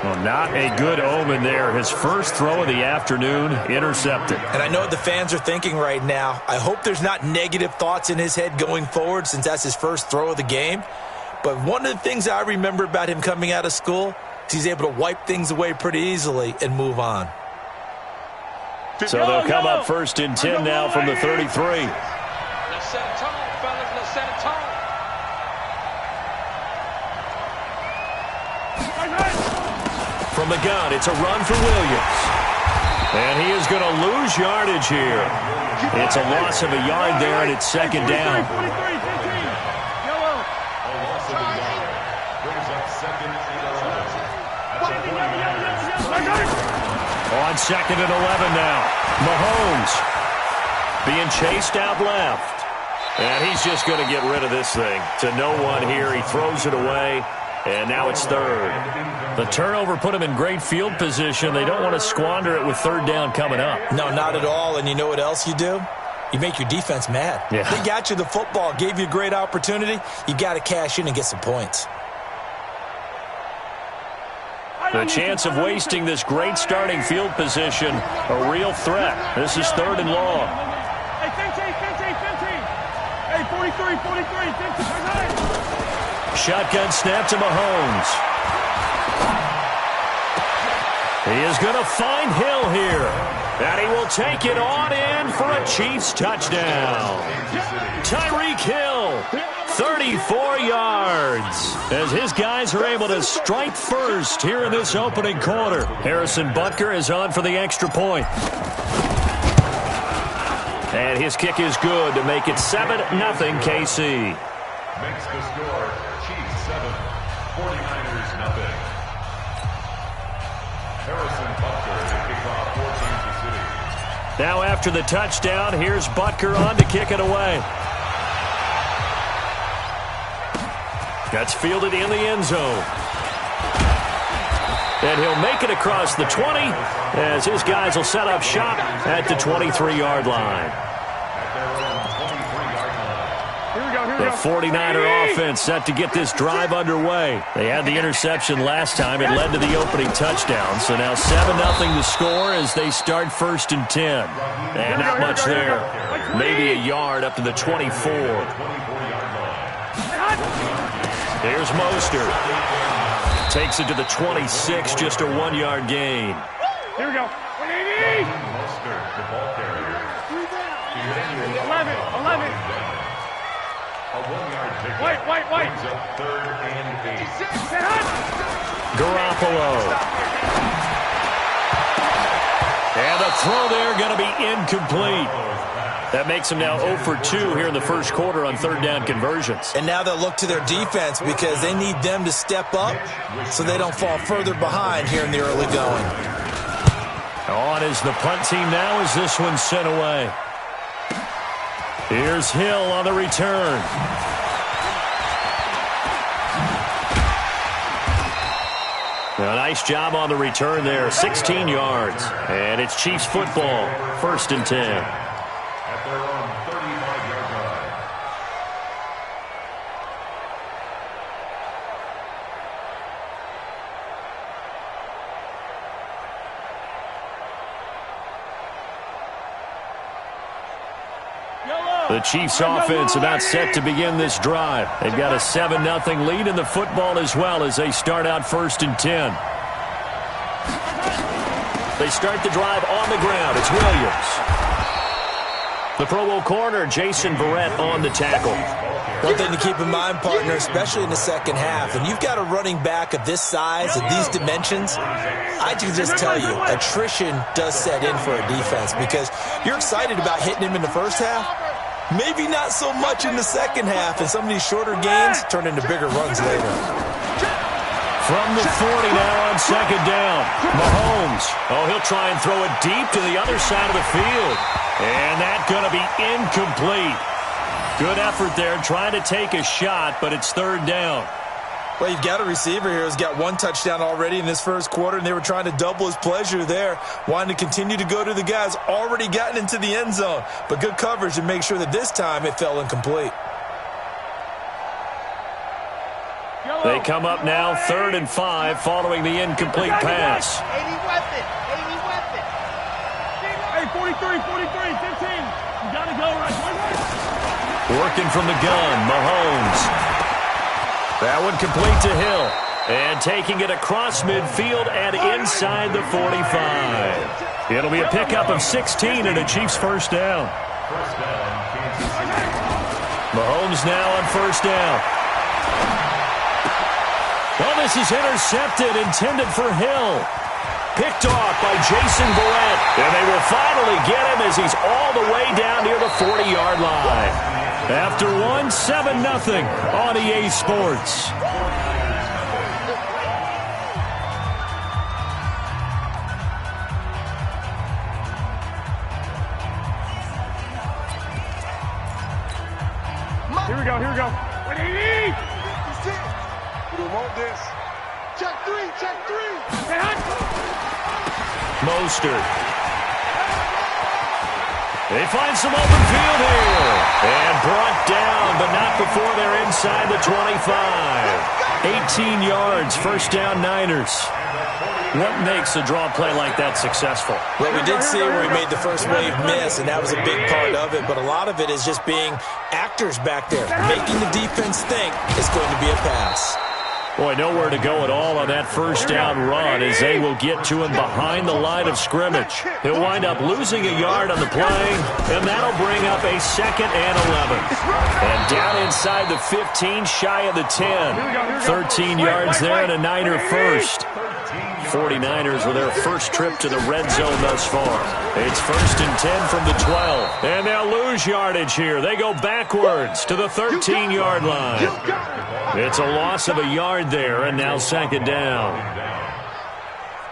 Well, not a good omen there. His first throw of the afternoon, intercepted. And I know what the fans are thinking right now. I hope there's not negative thoughts in his head going forward since that's his first throw of the game. But one of the things I remember about him coming out of school is he's able to wipe things away pretty easily and move on. So they'll come up first and 10 now from the 33. Let's set a tone, fellas. Let's set a tone. From the gun, it's a run for Williams. And he is going to lose yardage here. It's a loss of a yard there, and it's second down. A loss of a yard. Brings up second and 11. On second and 11 now. Mahomes being chased out left. And he's just going to get rid of this thing. To no one here. He throws it away. And now it's 3rd. The turnover put him in great field position. They don't want to squander it with 3rd down coming up. No, not at all. And you know what else you do? You make your defense mad. Yeah. They got you the football, gave you a great opportunity. You got to cash in and get some points. The chance of wasting this great starting field position, a real threat. This is 3rd and long. Hey, 15. Hey, 43, 15. Shotgun snap to Mahomes. He is going to find Hill here. And he will take it on in for a Chiefs touchdown. Tyreek Hill, 34 yards. As his guys are able to strike first here in this opening quarter. Harrison Butker is on for the extra point. And his kick is good to make it 7-0 KC. Makes the score Chiefs 7, 49ers nothing. Harrison Butker to kick off for Kansas City. Now after the touchdown, here's Butker on to kick it away. That's fielded in the end zone. And he'll make it across the 20 as his guys will set up shop at the 23-yard line. The 49er offense set to get this drive underway. They had the interception last time. It led to the opening touchdown. So now 7-0 to score as they start 1st and 10. And not much there. Maybe a yard up to the 24. Here's Mostert. Takes it to the 26, just a 1-yard gain. Here we go. 180. Mostert, the ball carrier. 11. A 1-yard pickup. White. Brings up 3rd and 8. Garoppolo. And the throw there going to be incomplete. That makes him now 0 for 2 here in the first quarter on 3rd down conversions. And now they'll look to their defense because they need them to step up so they don't fall further behind here in the early going. On is the punt team now as this one's sent away. Here's Hill on the return. A nice job on the return there. 16 yards. And it's Chiefs football. 1st and 10. At their own 35-yard line. The Chiefs offense about set to begin this drive. They've got a 7-0 lead in the football as well as they start out 1st and 10. They start the drive on the ground. It's Williams. The Pro Bowl corner, Jason Verrett, on the tackle. One thing to keep in mind, partner, especially in the second half, and you've got a running back of this size and these dimensions, I can just tell you, attrition does set in for a defense because you're excited about hitting him in the first half. Maybe not so much in the second half, and some of these shorter gains turn into bigger runs later. From the 40 now on 2nd down. Mahomes. Oh, he'll try and throw it deep to the other side of the field. And that's going to be incomplete. Good effort there trying to take a shot, but it's 3rd down. Well, you've got a receiver here who's got 1 touchdown already in this first quarter, and they were trying to double his pleasure there, wanting to continue to go to the guys already gotten into the end zone. But good coverage to make sure that this time it fell incomplete. They come up now 3rd and 5 following the incomplete pass. 80 weapon. Hey, 43, 15. You got to go right. Working from the gun, Mahomes. That one complete to Hill. And taking it across midfield and inside the 45. It'll be a pickup of 16 and a Chiefs 1st down. Mahomes now on 1st down. Well, this is intercepted, intended for Hill. Picked off by Jason Verrett. And they will finally get him as he's all the way down near the 40-yard line. After 7-0 on EA Sports. Here we go. 180. We don't want this. Check three. Mostert. They find some open field here. And brought down, but not before they're inside the 25. 18 yards, 1st down Niners. What makes a draw play like that successful? Well, we did see where he made the first wave miss, and that was a big part of it. But a lot of it is just being actors back there, making the defense think it's going to be a pass. Boy, nowhere to go at all on that 1st down run as they will get to him behind the line of scrimmage. He'll wind up losing a yard on the play, and that'll bring up a 2nd and 11. And down inside the 15, shy of the 10. 13 yards there and a Niner first. 49ers with their first trip to the red zone thus far. It's 1st and 10 from the 12. And they'll lose yardage here. They go backwards to the 13-yard line. It's a loss of a yard there, and now 2nd down.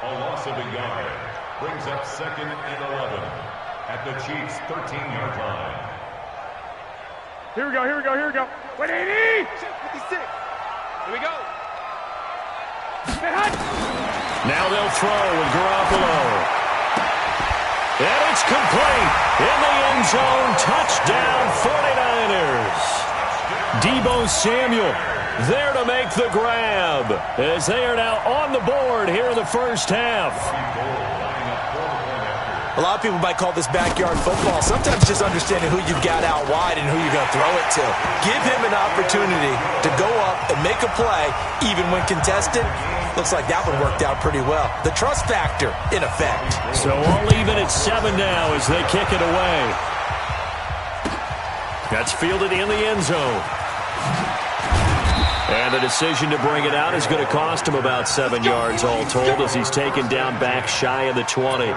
A loss of a yard brings up 2nd and 11 at the Chiefs' 13-yard line. Here we go. 180. 56. Here we go. Now they'll throw with Garoppolo. And it's complete. In the end zone, touchdown 49ers. Deebo Samuel there to make the grab as they are now on the board here in the first half. A lot of people might call this backyard football. Sometimes just understanding who you've got out wide and who you're going to throw it to. Give him an opportunity to go up and make a play, even when contested. Looks like that one worked out pretty well. The trust factor in effect. So all even at 7 now as they kick it away. That's fielded in the end zone. And the decision to bring it out is going to cost him about 7 yards all told as he's taken down back shy of the 20.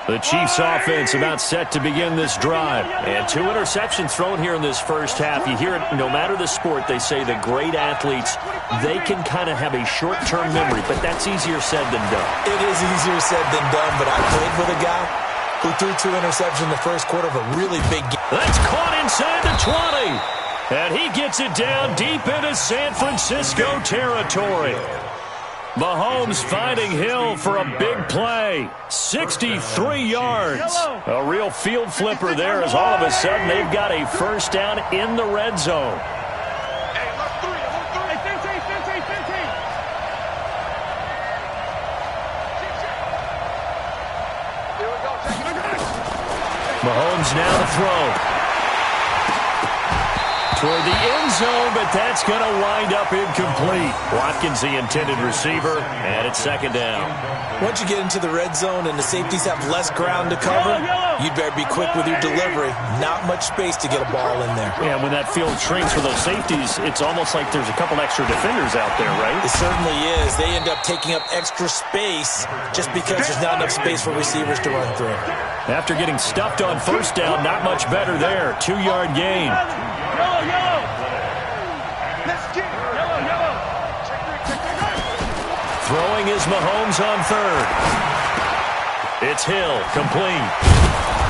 The Chiefs offense about set to begin this drive. And 2 interceptions thrown here in this first half. You hear it, no matter the sport, they say the great athletes, they can kind of have a short-term memory, but that's easier said than done. It is easier said than done, but I played with a guy who threw 2 interceptions in the first quarter of a really big game. That's caught inside the 20. And he gets it down deep into San Francisco territory. Mahomes finding Hill for a big play. 63 yards. A real field flipper there as all of a sudden they've got a first down in the red zone. Mahomes now to throw. Toward the end zone, but that's going to wind up incomplete. Watkins, the intended receiver, and it's second down. Once you get into the red zone and the safeties have less ground to cover, you'd better be quick with your delivery. Not much space to get a ball in there. Yeah, when that field shrinks for those safeties, it's almost like there's a couple extra defenders out there, right? It certainly is. They end up taking up extra space just because there's not enough space for receivers to run through. After getting stuffed on first down, not much better there. 2-yard gain. Throwing is Mahomes on third. It's Hill, complete.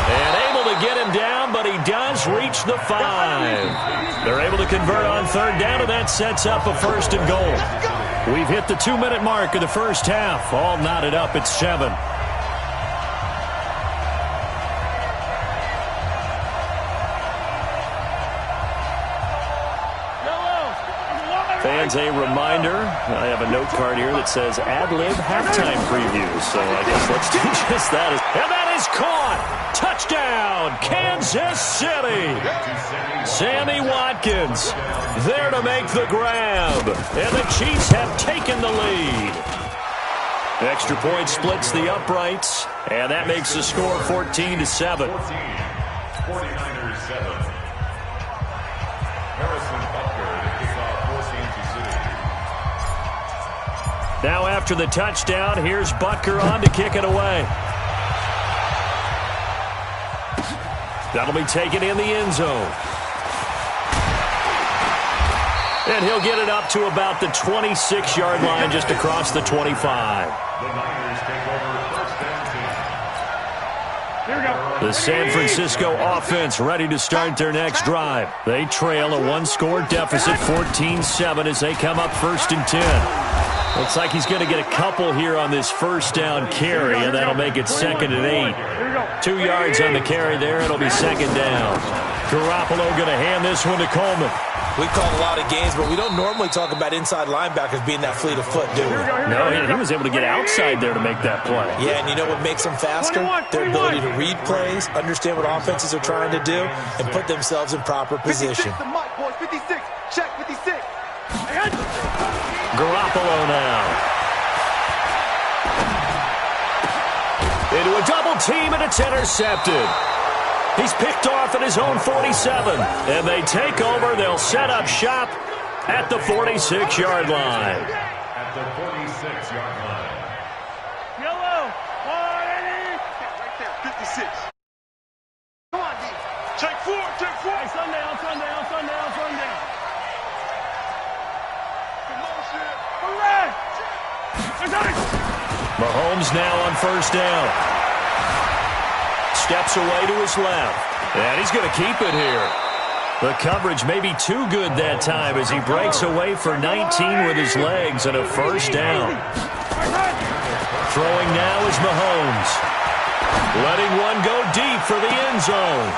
And able to get him down, but he does reach the 5. They're able to convert on third down, and that sets up a first and goal. We've hit the 2-minute mark of the first half. All knotted up at 7. Fans, a reminder, I have a note card here that says ad-lib halftime preview, so I guess let's do just that. And that is caught! Touchdown, Kansas City! Sammy Watkins there to make the grab, and the Chiefs have taken the lead. Extra point splits the uprights, and that makes the score 14-7. 49ers 7. Now after the touchdown, here's Butker on to kick it away. That'll be taken in the end zone. And he'll get it up to about the 26-yard line just across the 25. The Niners take over first and 10. Here we go. The San Francisco offense ready to start their next drive. They trail a 1-score deficit, 14-7, as they come up first and 10. Looks like he's going to get a couple here on this first down carry, and that'll make it second and 8. 2 yards on the carry there. It'll be second down. Garoppolo going to hand this one to Coleman. We call a lot of games, but we don't normally talk about inside linebackers being that fleet of foot, do we? No, he was able to get outside there to make that play. Yeah, and you know what makes them faster? Their ability to read plays, understand what offenses are trying to do, and put themselves in proper position. 56 to Mike, boys. 56. Check 56. Garoppolo now. Into a double team, and it's intercepted. He's picked off at his own 47. And they take over. They'll set up shop at the 46-yard line. At the 46-yard line. Yellow. 180. Right there. 56. Come on, D. Check 4. Check 4. Hey, Sunday. Promotion. Mahomes now on first down. Steps away to his left. And he's going to keep it here. The coverage may be too good that time as he breaks away for 19 with his legs and a first down. Throwing now is Mahomes. Letting one go deep for the end zone.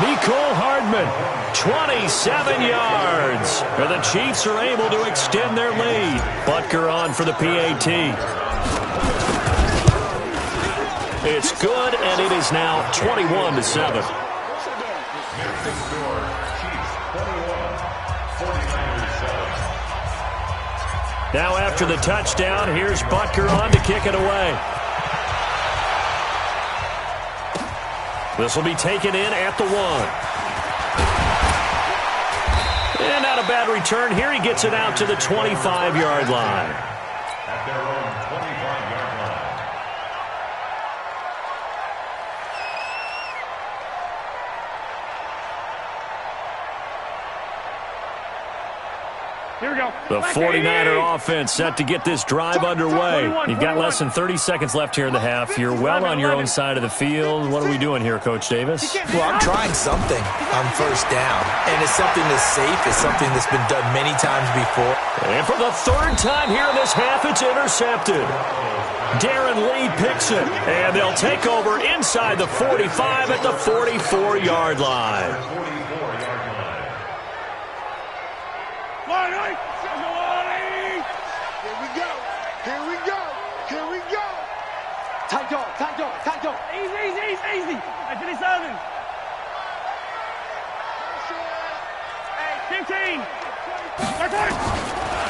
Mecole Hardman, 27 yards. And the Chiefs are able to extend their lead. Butker on for the PAT. It's good, and it is now 21-7. Now after the touchdown, here's Butker on to kick it away. This will be taken in at the 1. And not a bad return here. He gets it out to the 25-yard line. At their own 25-yard line. Here we go. The 49er offense set to get this drive underway. You've got less than 30 seconds left here in the half. You're well on your own side of the field. What are we doing here, Coach Davis? Well, I'm trying something on first down, and it's something that's safe. It's something that's been done many times before. And for the third time here in this half, it's intercepted. Darren Lee picks it, and they'll take over inside the 45 at the 44-yard line. Tight go. Easy. After this serving. 15.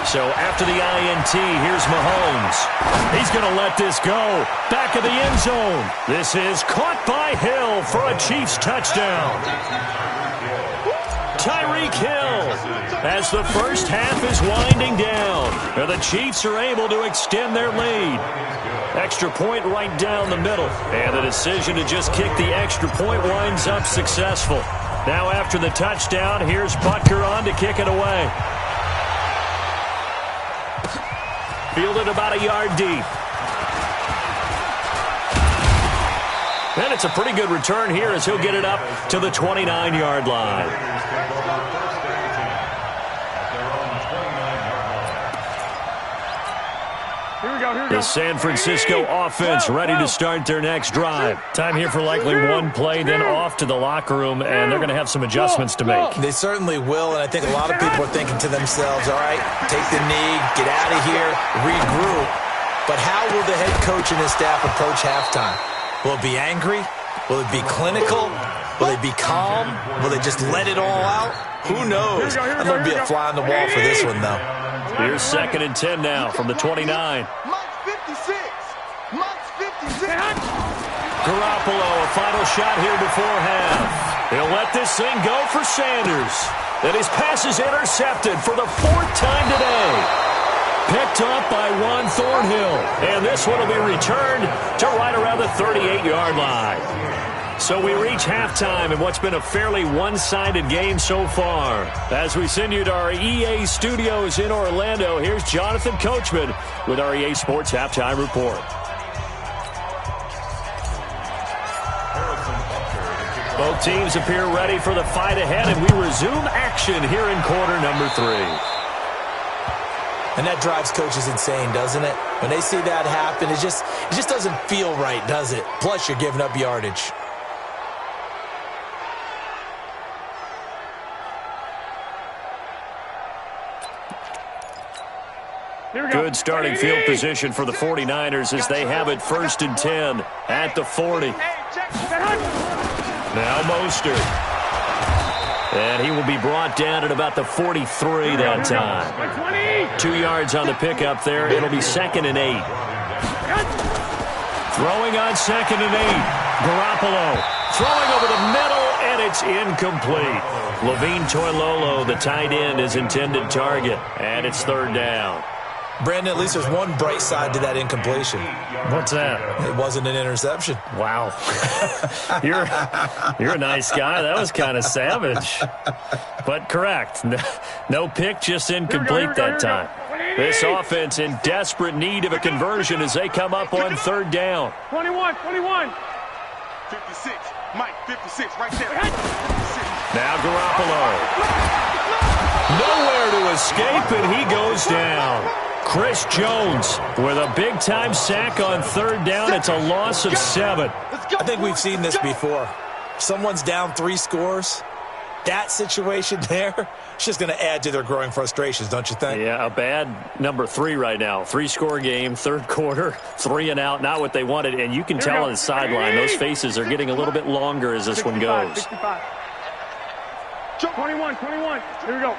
So after the INT, here's Mahomes. He's going to let this go. Back of the end zone. This is caught by Hill for a Chiefs touchdown. Tyreek Hill as the first half is winding down. And the Chiefs are able to extend their lead. Extra point right down the middle. And the decision to just kick the extra point winds up successful. Now after the touchdown, here's Butker on to kick it away. Fielded about a yard deep. And it's a pretty good return here as he'll get it up to the 29-yard line. The San Francisco offense ready to start their next drive. Time here for likely one play, then off to the locker room, and they're going to have some adjustments to make. They certainly will, and I think a lot of people are thinking to themselves, all right, take the knee, get out of here, regroup. But how will the head coach and his staff approach halftime? Will it be angry? Will it be clinical? Will they be calm? Will they just let it all out? Who knows? I'm going to be a fly on the wall for this one, though. Here's 2nd and 10 now from the 29. Garoppolo, a final shot here before half. He'll let this thing go for Sanders. And his pass is intercepted for the 4th time today. Picked up by Juan Thornhill. And this one will be returned to right around the 38-yard line. So we reach halftime in what's been a fairly one-sided game so far. As we send you to our EA studios in Orlando, here's Jonathan Coachman with our EA Sports Halftime Report. Both teams appear ready for the fight ahead, and we resume action here in quarter number 3. And that drives coaches insane, doesn't it? When they see that happen, it just doesn't feel right, does it? Plus, you're giving up yardage. Good starting field position for the 49ers as they have it 1st and 10 at the 40. Now Mostert. And he will be brought down at about the 43 that time. 2 yards on the pickup there. It'll be 2nd and 8. Throwing on 2nd and 8. Garoppolo throwing over the middle, and it's incomplete. Levine Toilolo, the tight end, is intended target, and it's 3rd down. Brandon, at least there's one bright side to that incompletion. What's that? It wasn't an interception. Wow. You're a nice guy. That was kind of savage. But correct. No pick, just incomplete that time. This offense in desperate need of a conversion as they come up on third down. 21. 56. Mike, 56, right there. 56. Now Garoppolo. Nowhere to escape, and he goes down. Chris Jones with a big-time sack on third down. It's a loss of 7. I think we've seen this before. Someone's down 3 scores. That situation there, it's just going to add to their growing frustrations, don't you think? Yeah, a bad number 3 right now. 3-score game, third quarter, 3 and out, not what they wanted. And you can tell on the sideline, those faces are getting a little bit longer as this one goes. 65. 21. Here we go.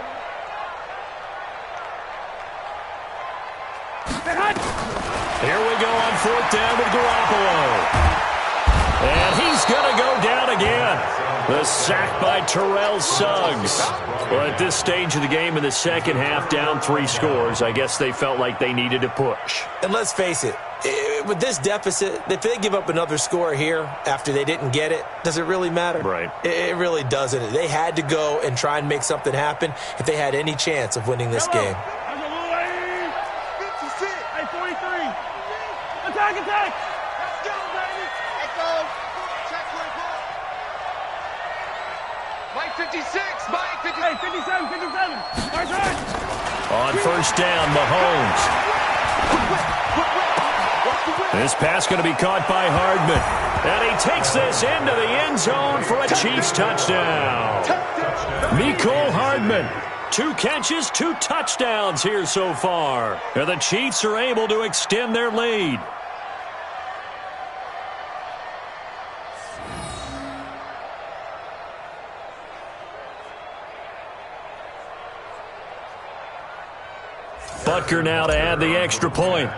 Here we go on fourth down with Garoppolo. And he's going to go down again. The sack by Terrell Suggs. Well, at this stage of the game in the second half, down 3 scores, I guess they felt like they needed to push. And let's face it, with this deficit, if they give up another score here after they didn't get it, does it really matter? Right. It really doesn't. They had to go and try and make something happen if they had any chance of winning this game. Hey, 43. Attack. Let's go, baby. Let's go. Check 24. Mike 56. Mike 50. Hey, 57. Right side. On first down, Mahomes. This pass going to be caught by Hardman. And he takes this into the end zone for a Chiefs touchdown. Mecole Hardman. 2 catches, 2 touchdowns here so far. And the Chiefs are able to extend their lead. Butker now to add the extra point.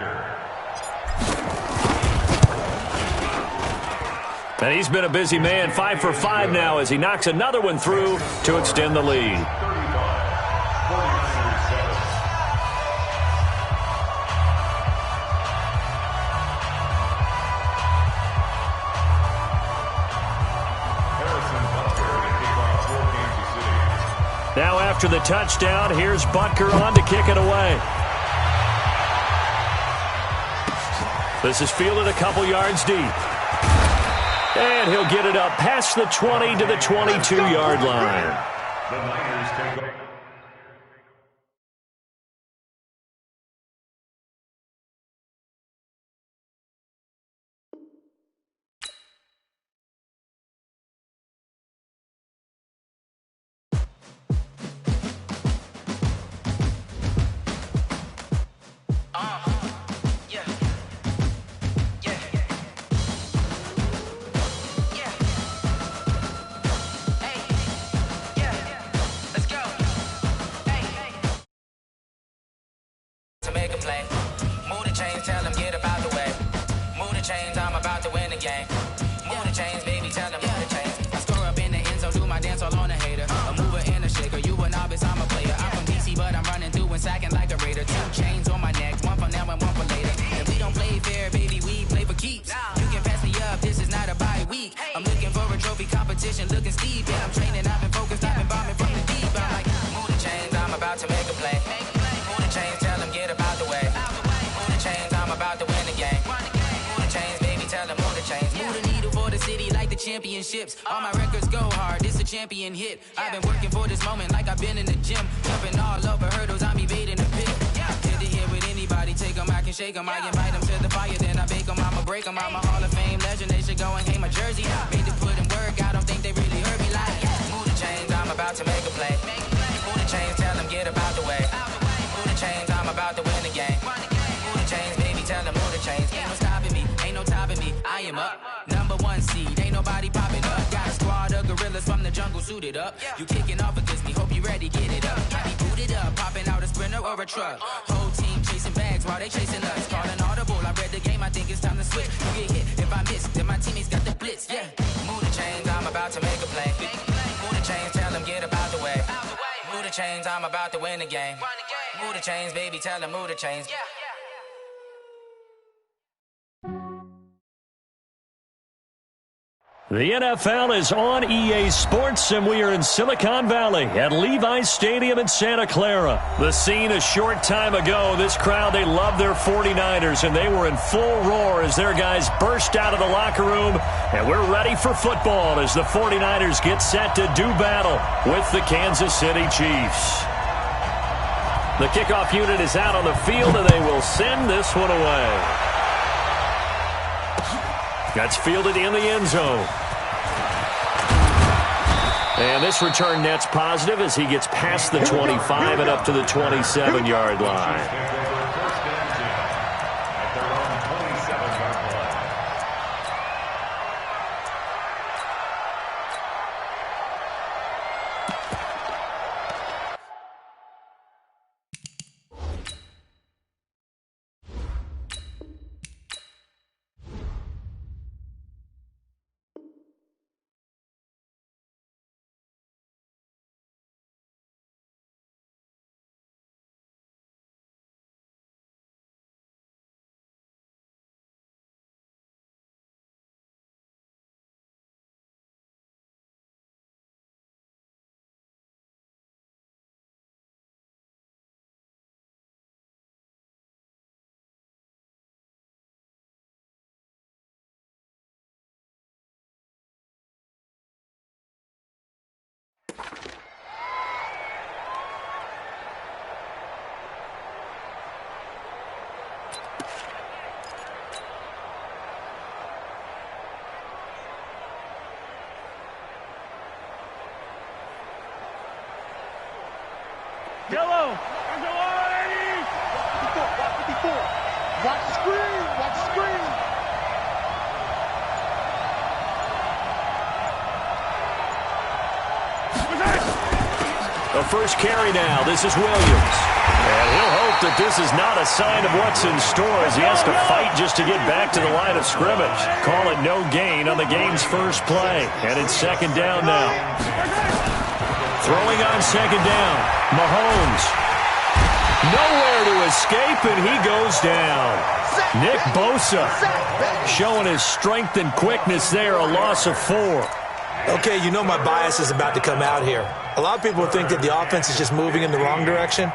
And he's been a busy man, 5 for 5 now as he knocks another one through to extend the lead. Now after the touchdown, here's Butker on to kick it away. This is fielded a couple yards deep. And he'll get it up past the 20 to the 22-yard line. The Niners take over. Championships, all my records go hard, this a champion hit. I've been working for this moment like I've been in the gym, jumping all over hurdles, I'm evading the pit. Hit to hit with anybody, take them, I can shake them, I invite them to the fire, then I bake them, I'ma break them, I'm a Hall of Fame legend, they should go and hang my jersey. Made to put in work, I don't think they really heard me like, move the chains, I'm about to make a play. Move the chains, tell them get about the way. Move the chains, I'm about to win the game. Move the chains, baby, tell them move the chains. Ain't no stopping me, ain't no topping me, I am up. #1 seed, ain't nobody popping up. Got a squad of gorillas from the jungle suited up. You kicking off against me, hope you ready, get it up. I be booted up, popping out a Sprinter or a truck. Whole team chasing bags while they chasing us. Calling audible, I read the game, I think it's time to switch. You get hit, if I miss, then my teammates got the blitz, yeah. Move the chains, I'm about to make a play. Move the chains, tell them get about the way. Move the chains, I'm about to win the game. Move the chains, baby, tell them move the chains. The NFL is on EA Sports, and we are in Silicon Valley at Levi's Stadium in Santa Clara. The scene a short time ago, this crowd, they love their 49ers, and they were in full roar as their guys burst out of the locker room, and we're ready for football as the 49ers get set to do battle with the Kansas City Chiefs. The kickoff unit is out on the field, and they will send this one away. That's fielded in the end zone. And this return net's positive as he gets past the 25 and up to the 27-yard line. Yellow. There's a line. 54. Watch the screen. Watch the screen. The first carry now. This is Williams. And he'll hope that this is not a sign of what's in store as he has to fight just to get back to the line of scrimmage. Call it no gain on the game's first play. And it's second down now. Throwing on second down. Mahomes. Nowhere to escape, and he goes down. Nick Bosa showing his strength and quickness there, a loss of 4. Okay, you know my bias is about to come out here. A lot of people think that the offense is just moving in the wrong direction.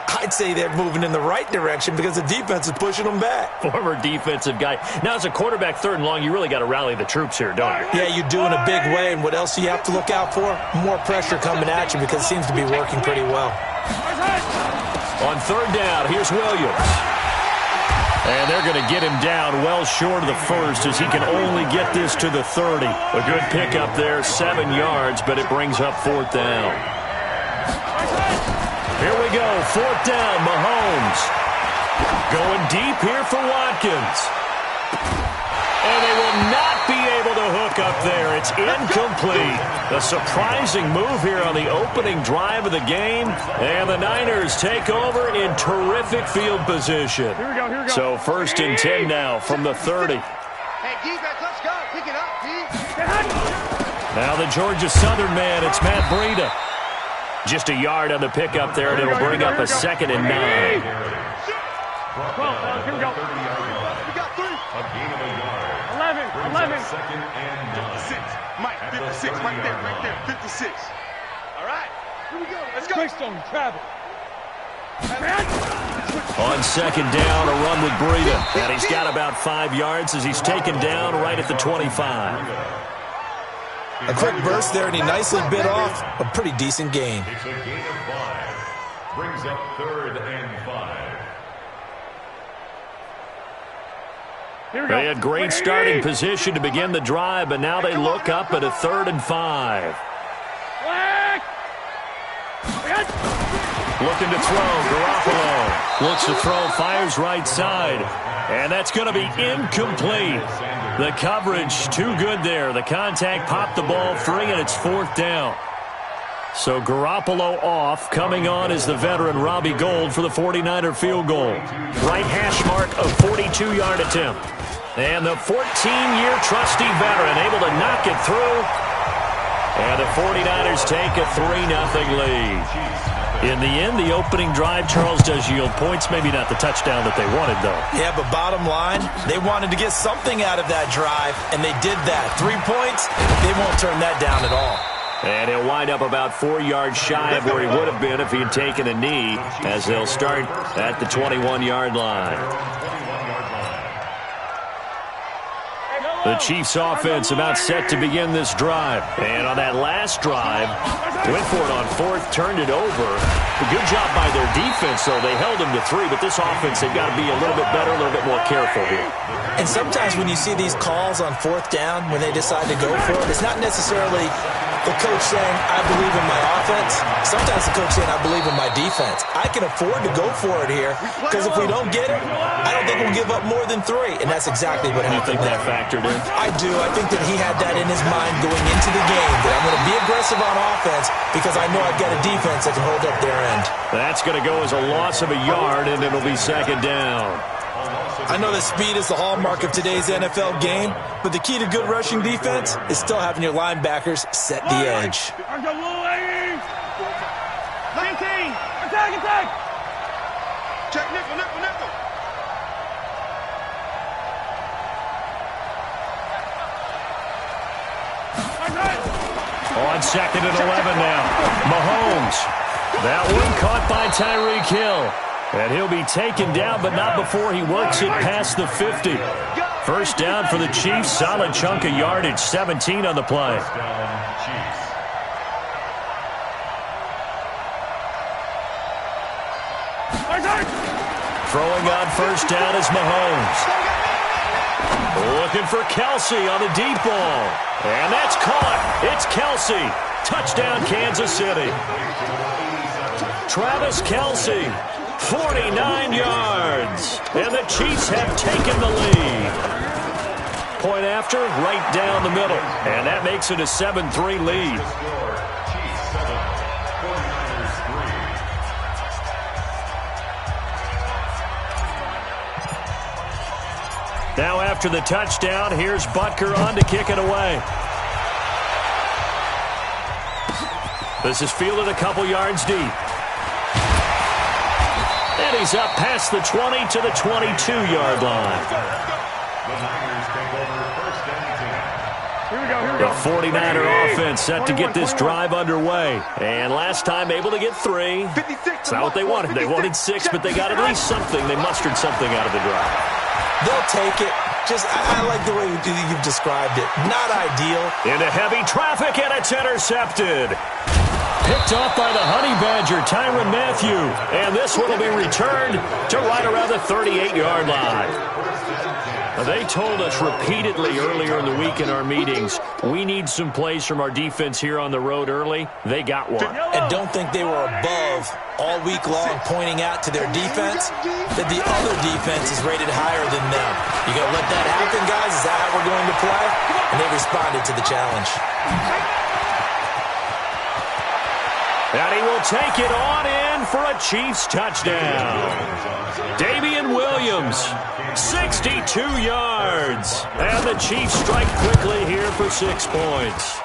I'd say they're moving in the right direction because the defense is pushing them back. Former defensive guy. Now, as a quarterback, third and long, you really got to rally the troops here, don't you? Yeah, you do in a big way. And what else do you have to look out for? More pressure coming at you because it seems to be working pretty well. On third down, here's Williams. And they're going to get him down well short of the first as he can only get this to the 30. A good pickup there, 7 yards, but it brings up fourth down. Here we go, fourth down, Mahomes. Going deep here for Watkins. And they will not be able to hook up there. It's incomplete. A surprising move here on the opening drive of the game. And the Niners take over in terrific field position. Here we go. So first and 10 now from the 30. Hey, defense, let's go. Pick it up, D. Now the Georgia Southern man, it's Matt Breida. Just a yard on the pickup there, and it'll bring up a second and 9. Here we go. We got 3. A gain of a yard. 11. Second and 56. Mike, 56. Right there. 56. All right. Here we go. Let's go. Quickstone, travel. On second down, a run with Breida. And he's got about 5 yards as he's taken down right at the 25. A quick burst there, and he nicely bit off a pretty decent gain. It's a gain of 5. Brings up third and 5. Here we go. They had great starting position to begin the drive, but now they look up at a 3rd and 5. Looking to throw, Garoppolo. Looks to throw, fires right side. And that's going to be incomplete. The coverage too good there. The contact popped the ball free, and it's fourth down. So Garoppolo off. Coming on is the veteran Robbie Gould for the 49er field goal. Right hash mark of 42-yard attempt. And the 14-year trusty veteran able to knock it through. And the 49ers take a 3-0 lead. In the end, the opening drive, Charles, does yield points. Maybe not the touchdown that they wanted, though. Yeah, but bottom line, they wanted to get something out of that drive, and they did that. 3 points, they won't turn that down at all. And he'll wind up about 4 yards shy of where he would have been if he had taken a knee, as they'll start at the 21-yard line. The Chiefs offense about set to begin this drive. And on that last drive, went for it on fourth, turned it over. A good job by their defense, though. They held them to 3, but this offense, they've got to be a little bit better, a little bit more careful here. And sometimes when you see these calls on fourth down, when they decide to go for it, it's not necessarily the coach saying, I believe in my offense. Sometimes the coach saying, I believe in my defense. I can afford to go for it here, because if we don't get it, I don't think we'll give up more than 3. And that's exactly what happened. You think that factored in? I do. I think that he had that in his mind going into the game, that I'm going to be aggressive on offense because I know I've got a defense that can hold up their end. That's going to go as a loss of a yard, and it'll be second down. I know that speed is the hallmark of today's NFL game, but the key to good rushing defense is still having your linebackers set the edge. Check nickel, nickel, nickel. On second and 11 now. Mahomes. That one caught by Tyreek Hill. And he'll be taken down, but not before he works it past the 50. First down for the Chiefs. Solid chunk of yardage. 17 on the play. Throwing on first down is Mahomes. Looking for Kelsey on the deep ball. And that's caught. It's Kelsey. Touchdown, Kansas City. Travis Kelsey, 49 yards. And the Chiefs have taken the lead. Point after, right down the middle. And that makes it a 7-3 lead. Now after the touchdown, here's Butker on to kick it away. This is fielded a couple yards deep. And he's up past the 20 to the 22-yard line. The 49er offense set to get this drive underway. And last time able to get 3. It's not what they wanted. They wanted 6, but they got at least something. They mustered something out of the drive. They'll take it. I like the way you've described it. Not ideal. Into heavy traffic, and it's intercepted. Picked off by the Honey Badger, Tyrann Mathieu. And this one will be returned to right around the 38-yard line. They told us repeatedly earlier in the week in our meetings, we need some plays from our defense here on the road early. They got one. And don't think they were above all week long pointing out to their defense that the other defense is rated higher than them. You going to let that happen, guys? Is that how we're going to play? And they responded to the challenge. And he will take it on in for a Chiefs touchdown. Damian Williams, 62 yards. And the Chiefs strike quickly here for 6 points.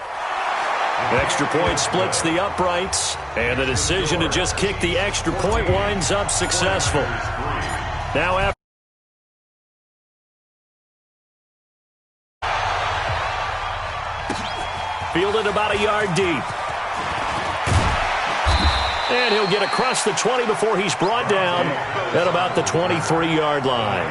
Extra point splits the uprights. And the decision to just kick the extra point winds up successful. Now after fielded about a yard deep. And he'll get across the 20 before he's brought down at about the 23-yard line.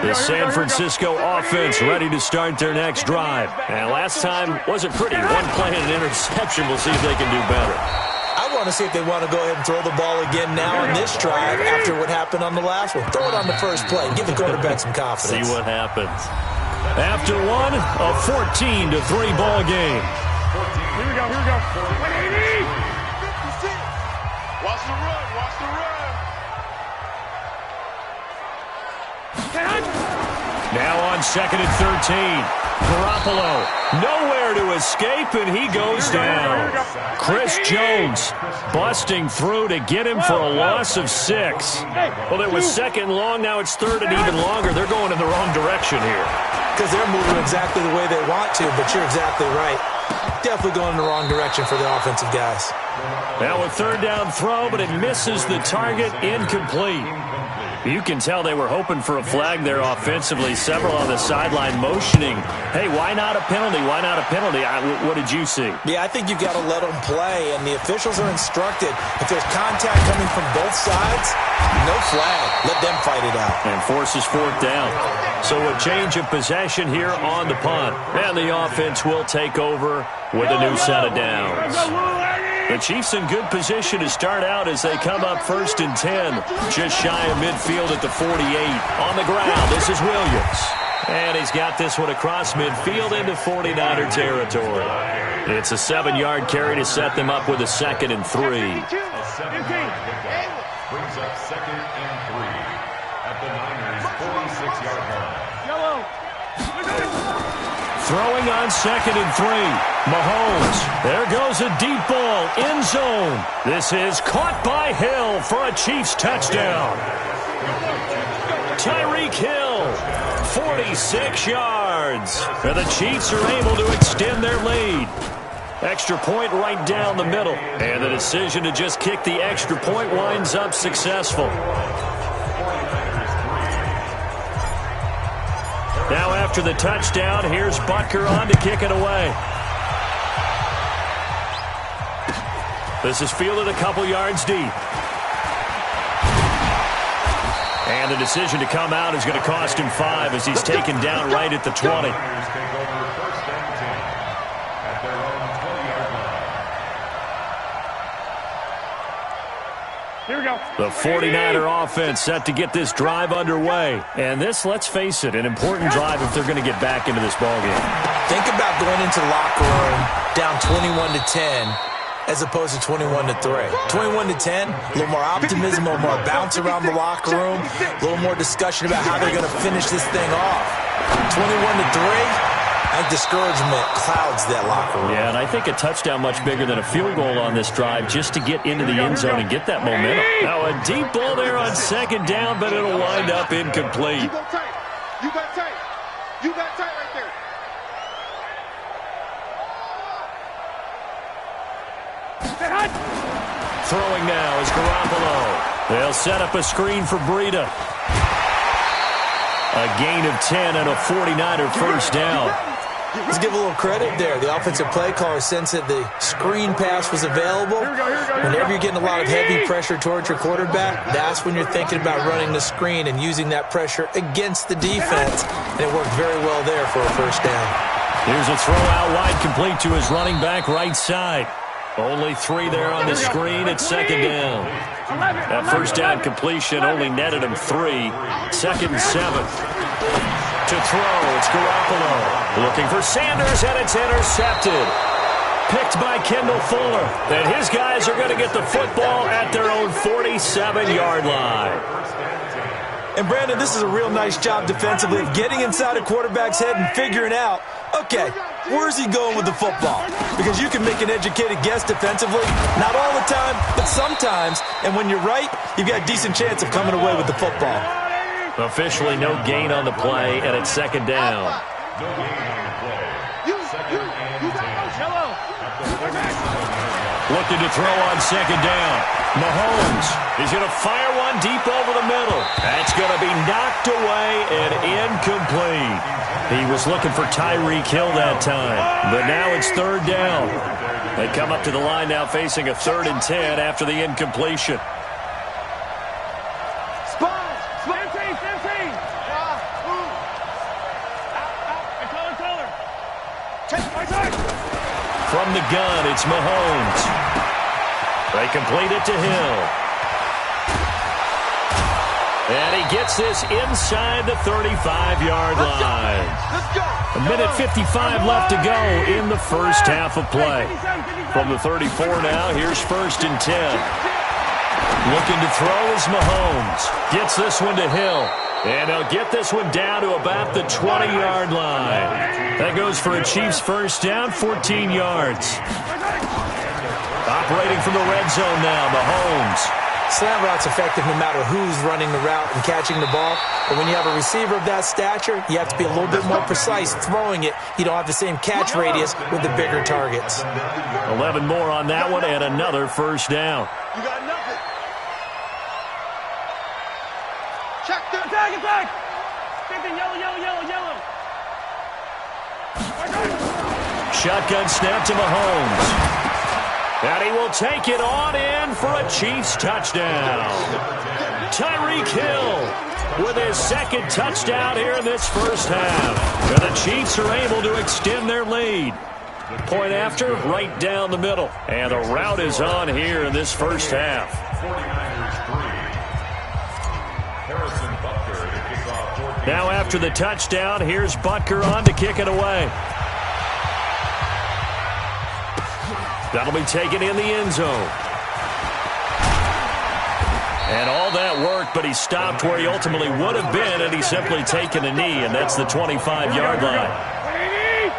The San Francisco offense ready to start their next drive. And last time wasn't pretty. One play and an interception. We'll see if they can do better. I want to see if they want to go ahead and throw the ball again now on this drive after what happened on the last one. Throw it on the first play. Give the quarterback some confidence. See what happens. After one, a 14-3 ball game. Here we go, here we go. 180! Watch the run, watch the run. Now on 2nd and 13. Garoppolo, nowhere to escape, and he goes down. Chris Jones busting through to get him for a loss of 6. Well, it was 2nd and long. Now it's 3rd and even longer. They're going in the wrong direction here. Because they're moving exactly the way they want to, but you're exactly right. Definitely going in the wrong direction for the offensive guys. Now a 3rd down throw, but it misses the target. Incomplete. You can tell they were hoping for a flag there offensively. Several on the sideline motioning, hey, why not a penalty? Why not a penalty? What did you see? Yeah, I think you've got to let them play, and the officials are instructed. If there's contact coming from both sides, no flag. Let them fight it out. And forces 4th down. So a change of possession here on the punt. And the offense will take over with a new set of downs. The Chiefs in good position to start out as they come up 1st and 10. Just shy of midfield at the 48. On the ground, this is Williams. And he's got this one across midfield into 49er territory. It's a 7-yard carry to set them up with a 2nd and 3. Brings up 2nd and 3 at the Niners' 46-yard line. Throwing on 2nd and 3. Mahomes. There goes a deep ball. End zone. This is caught by Hill for a Chiefs touchdown. Tyreek Hill. 46 yards. And the Chiefs are able to extend their lead. Extra point right down the middle. And the decision to just kick the extra point winds up successful. Now after the touchdown, here's Butker on to kick it away. This is fielded a couple yards deep. And the decision to come out is going to cost him 5 as he's taken down right at the 20. Here we go. The 49er offense set to get this drive underway. And this, let's face it, an important drive if they're going to get back into this ballgame. Think about going into the locker room down 21-10 as opposed to 21-3. 21-10, a little more optimism, a little more bounce around the locker room, a little more discussion about how they're going to finish this thing off. 21-3. I think discouragement clouds that locker room. Yeah, and I think a touchdown much bigger than a field goal on this drive just to get into the end zone and get that momentum. Now a deep ball there on 2nd down, but it'll wind up incomplete. You got tight. You got tight. You got tight right there. Throwing now is Garoppolo. They'll set up a screen for Breida. A gain of 10 and a 49er first down. Let's give a little credit there. The offensive play caller sensed that the screen pass was available. Whenever you're getting a lot of heavy pressure towards your quarterback, that's when you're thinking about running the screen and using that pressure against the defense. And it worked very well there for a first down. Here's a throw out wide complete to his running back right side. Only 3 there on the screen at 2nd down. That first down completion only netted him 3. 2nd and 7. To throw, it's Garoppolo. Looking for Sanders, and it's intercepted. Picked by Kendall Fuller. And his guys are going to get the football at their own 47-yard line. And, Brandon, this is a real nice job defensively of getting inside a quarterback's head and figuring out, okay, where's he going with the football? Because you can make an educated guess defensively. Not all the time, but sometimes. And when you're right, you've got a decent chance of coming away with the football. Officially no gain on the play, and it's 2nd down. No gain on the play. 2nd and 10. Looking to throw on 2nd down. Mahomes is going to fire one deep over the middle. That's going to be knocked away and incomplete. He was looking for Tyreek Hill that time, but now it's 3rd down. They come up to the line now facing a 3rd and 10 after the incompletion. From the gun, it's Mahomes. They complete it to Hill. And he gets this inside the 35-yard line. A minute 55 left to go in the first half of play. From the 34 now, here's 1st and 10. Looking to throw is Mahomes. Gets this one to Hill. And they'll get this one down to about the 20-yard line. That goes for a Chiefs first down, 14 yards. Operating from the red zone now, Mahomes. Slant route's effective no matter who's running the route and catching the ball. But when you have a receiver of that stature, you have to be a little bit more precise throwing it. You don't have the same catch radius with the bigger targets. 11 more on that one and another first down. You got nothing. Check the Attack, attack! Stick in yellow, yellow, yellow, yellow. Shotgun snap to Mahomes. And he will take it on in for a Chiefs touchdown. Tyreek Hill with his second touchdown here in this first half. And the Chiefs are able to extend their lead. Point after, right down the middle. And the route is on here in this first half. 49ers 3. Harrison Butker to kick off 14. Now after the touchdown, here's Butker on to kick it away. That'll be taken in the end zone. And all that work, but he stopped where he ultimately would have been, and he's simply taken a knee, and that's the 25-yard line.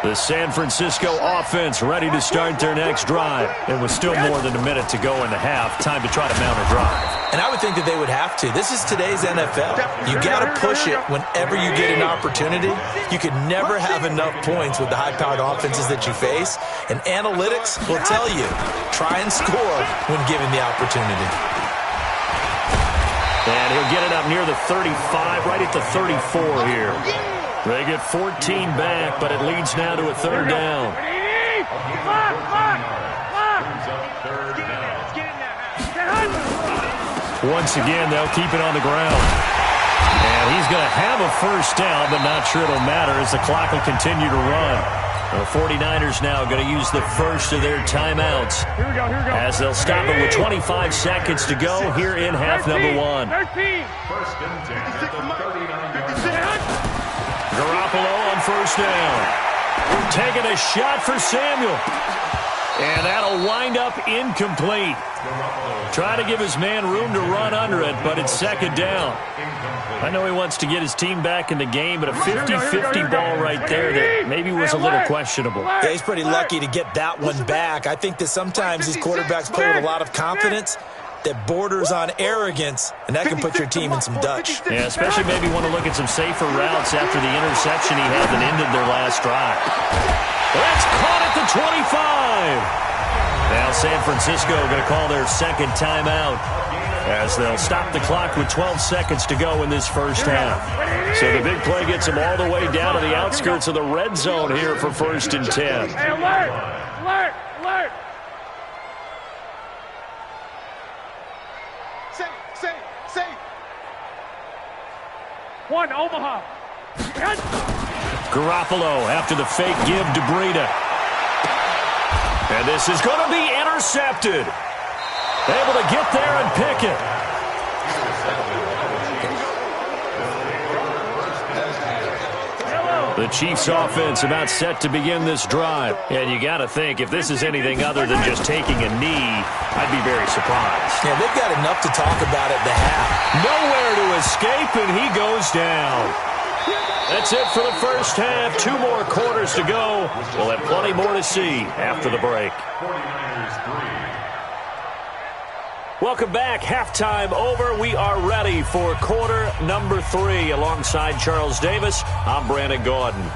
The San Francisco offense ready to start their next drive. And with still more than a minute to go in the half, time to try to mount a drive. And I would think that they would have to. This is today's NFL. You got to push it whenever you get an opportunity. You could never have enough points with the high-powered offenses that you face. And analytics will tell you, try and score when given the opportunity. And he'll get it up near the 35, right at the 34 here. They get 14 back, but it leads now to a third down. Once again, they'll keep it on the ground. And he's going to have a first down, but not sure it'll matter as the clock will continue to run. The 49ers now going to use the first of their timeouts as they'll stop it with 25 seconds to go here in half number 1. First and 10 at the 39-yard line. Garoppolo on first down. Taking a shot for Samuel. And that'll wind up incomplete. Try to give his man room to run under it, but it's second down. I know he wants to get his team back in the game, but a 50-50 ball right there that maybe was a little questionable. Yeah, he's pretty lucky to get that one back. I think that sometimes these quarterbacks play with a lot of confidence that borders on arrogance, and that can put your team in some Dutch. Yeah, especially maybe want to look at some safer routes after the interception he had that ended their last drive. That's caught at the 25. Now San Francisco going to call their second timeout as they'll stop the clock with 12 seconds to go in this first half. So the big play gets them all the way down to the outskirts of the red zone here for first and 10. Hey, alert! Alert! Alert! Safe! One, Omaha. Garoppolo after the fake give to Breida. And this is going to be intercepted. Able to get there and pick it. The Chiefs offense about set to begin this drive. And you got to think, if this is anything other than just taking a knee, I'd be very surprised. Yeah, they've got enough to talk about at the half. Nowhere to escape, and he goes down. That's it for the first half. 2 more quarters to go. We'll have plenty more to see after the break. 49ers 3. Welcome back. Halftime over. We are ready for quarter number 3. Alongside Charles Davis, I'm Brandon Gaudin.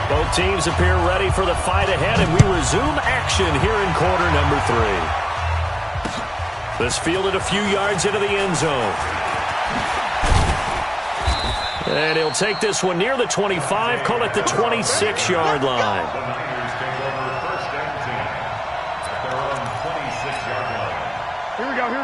Both teams appear ready for the fight ahead, and we resume action here in quarter number 3. This fielded a few yards into the end zone. And he'll take this one near the 25, call it the 26-yard line.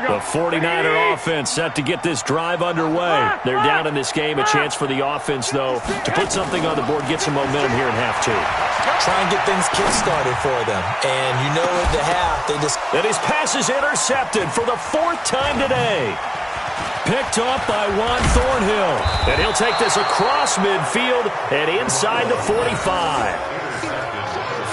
The 49er offense set to get this drive underway. They're down in this game. A chance for the offense, though, to put something on the board, get some momentum here in half 2. Try and get things kick-started for them. And you know at the half, they just... And his pass is intercepted for the 4th time today. Picked up by Juan Thornhill. And he'll take this across midfield and inside the 45.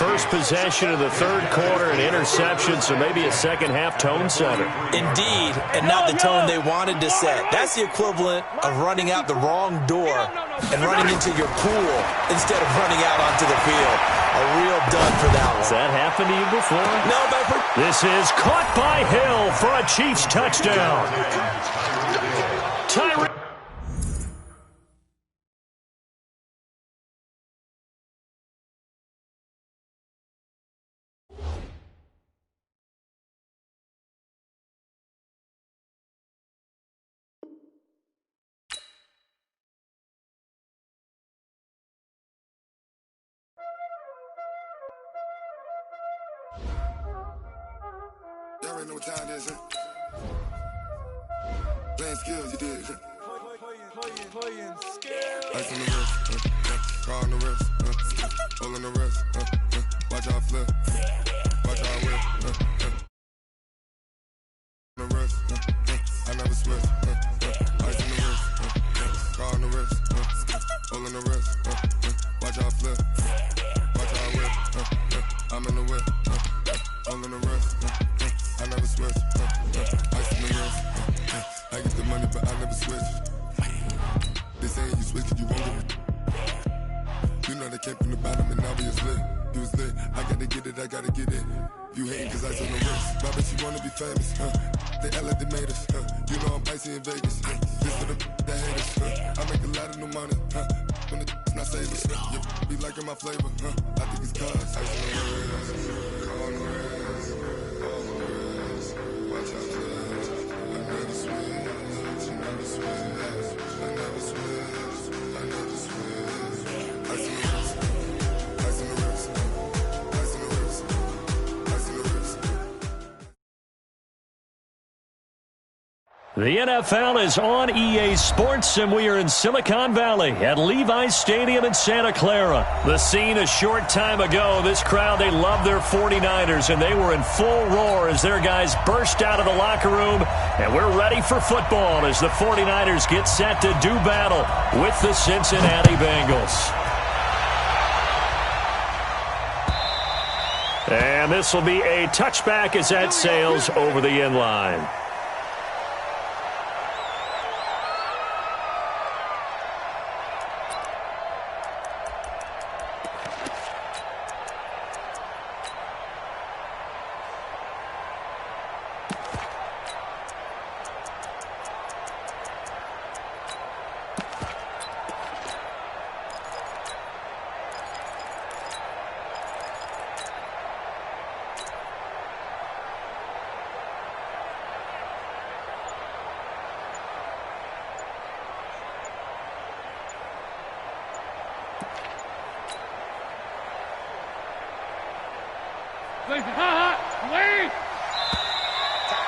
First possession of the third quarter, an interception, so maybe a second-half tone setter. Indeed, and not the tone they wanted to set. That's the equivalent of running out the wrong door and running into your pool instead of running out onto the field. A real dud for that one. Has that happened to you before? No, but this is caught by Hill for a Chiefs touchdown. Tyreek. Y'all already know what time it is, huh? Playing skills, you did, huh? Playing skills. Ice on the wrist, car on the wrist, hole in the wrist, watch out flip, watch out whip, on the wrist, I never switch, ice on the wrist, car on the wrist, hole in the wrist, watch out flip, watch out whip, I'm in the whip, hole in the wrist, I never switch, ice in the wrist, I get the money but I never switch. They saying you switch it, you won't get it. You know they came from the bottom and now we is lit. You was lit, I gotta get it, I gotta get it. You hating cause ice on the wrist. My bitch, you wanna be famous, They act like they made us, You know I'm icy in Vegas, This for the that haters, I make a lot of new money, When the not savers, You be liking my flavor, I think it's cause ice on the wrist, on the wrist, on the wrist. Watch out for this, I never switch, I never switch. I never switch, I never switch. Ice in the wrist, ice in the wrist, ice in the wrist, ice in the wrist. The NFL is on EA Sports, and we are in Silicon Valley at Levi's Stadium in Santa Clara. The scene a short time ago, this crowd, they love their 49ers, and they were in full roar as their guys burst out of the locker room, and we're ready for football as the 49ers get set to do battle with the Cincinnati Bengals. And this will be a touchback as that sails over the end line.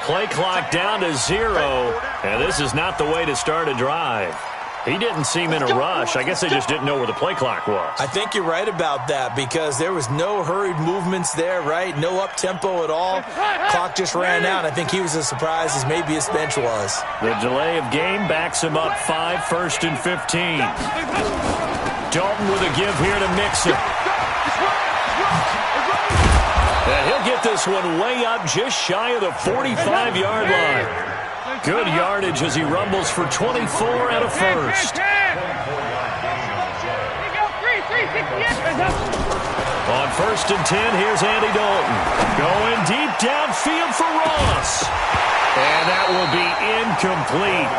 Play clock down to 0, and this is not the way to start a drive. He didn't seem in a rush. I guess they just didn't know where the play clock was. I think you're right about that because there was no hurried movements there, right? No up-tempo at all. Clock just ran out. I think he was as surprised as maybe his bench was. The delay of game backs him up 5, 1st and 15. Dalton with a give here to Mixon. And he'll get this one way up just shy of the 45-yard line. Good yardage as he rumbles for 24 and a first. On 1st and 10, here's Andy Dalton. Going deep downfield for Ross. And that will be incomplete.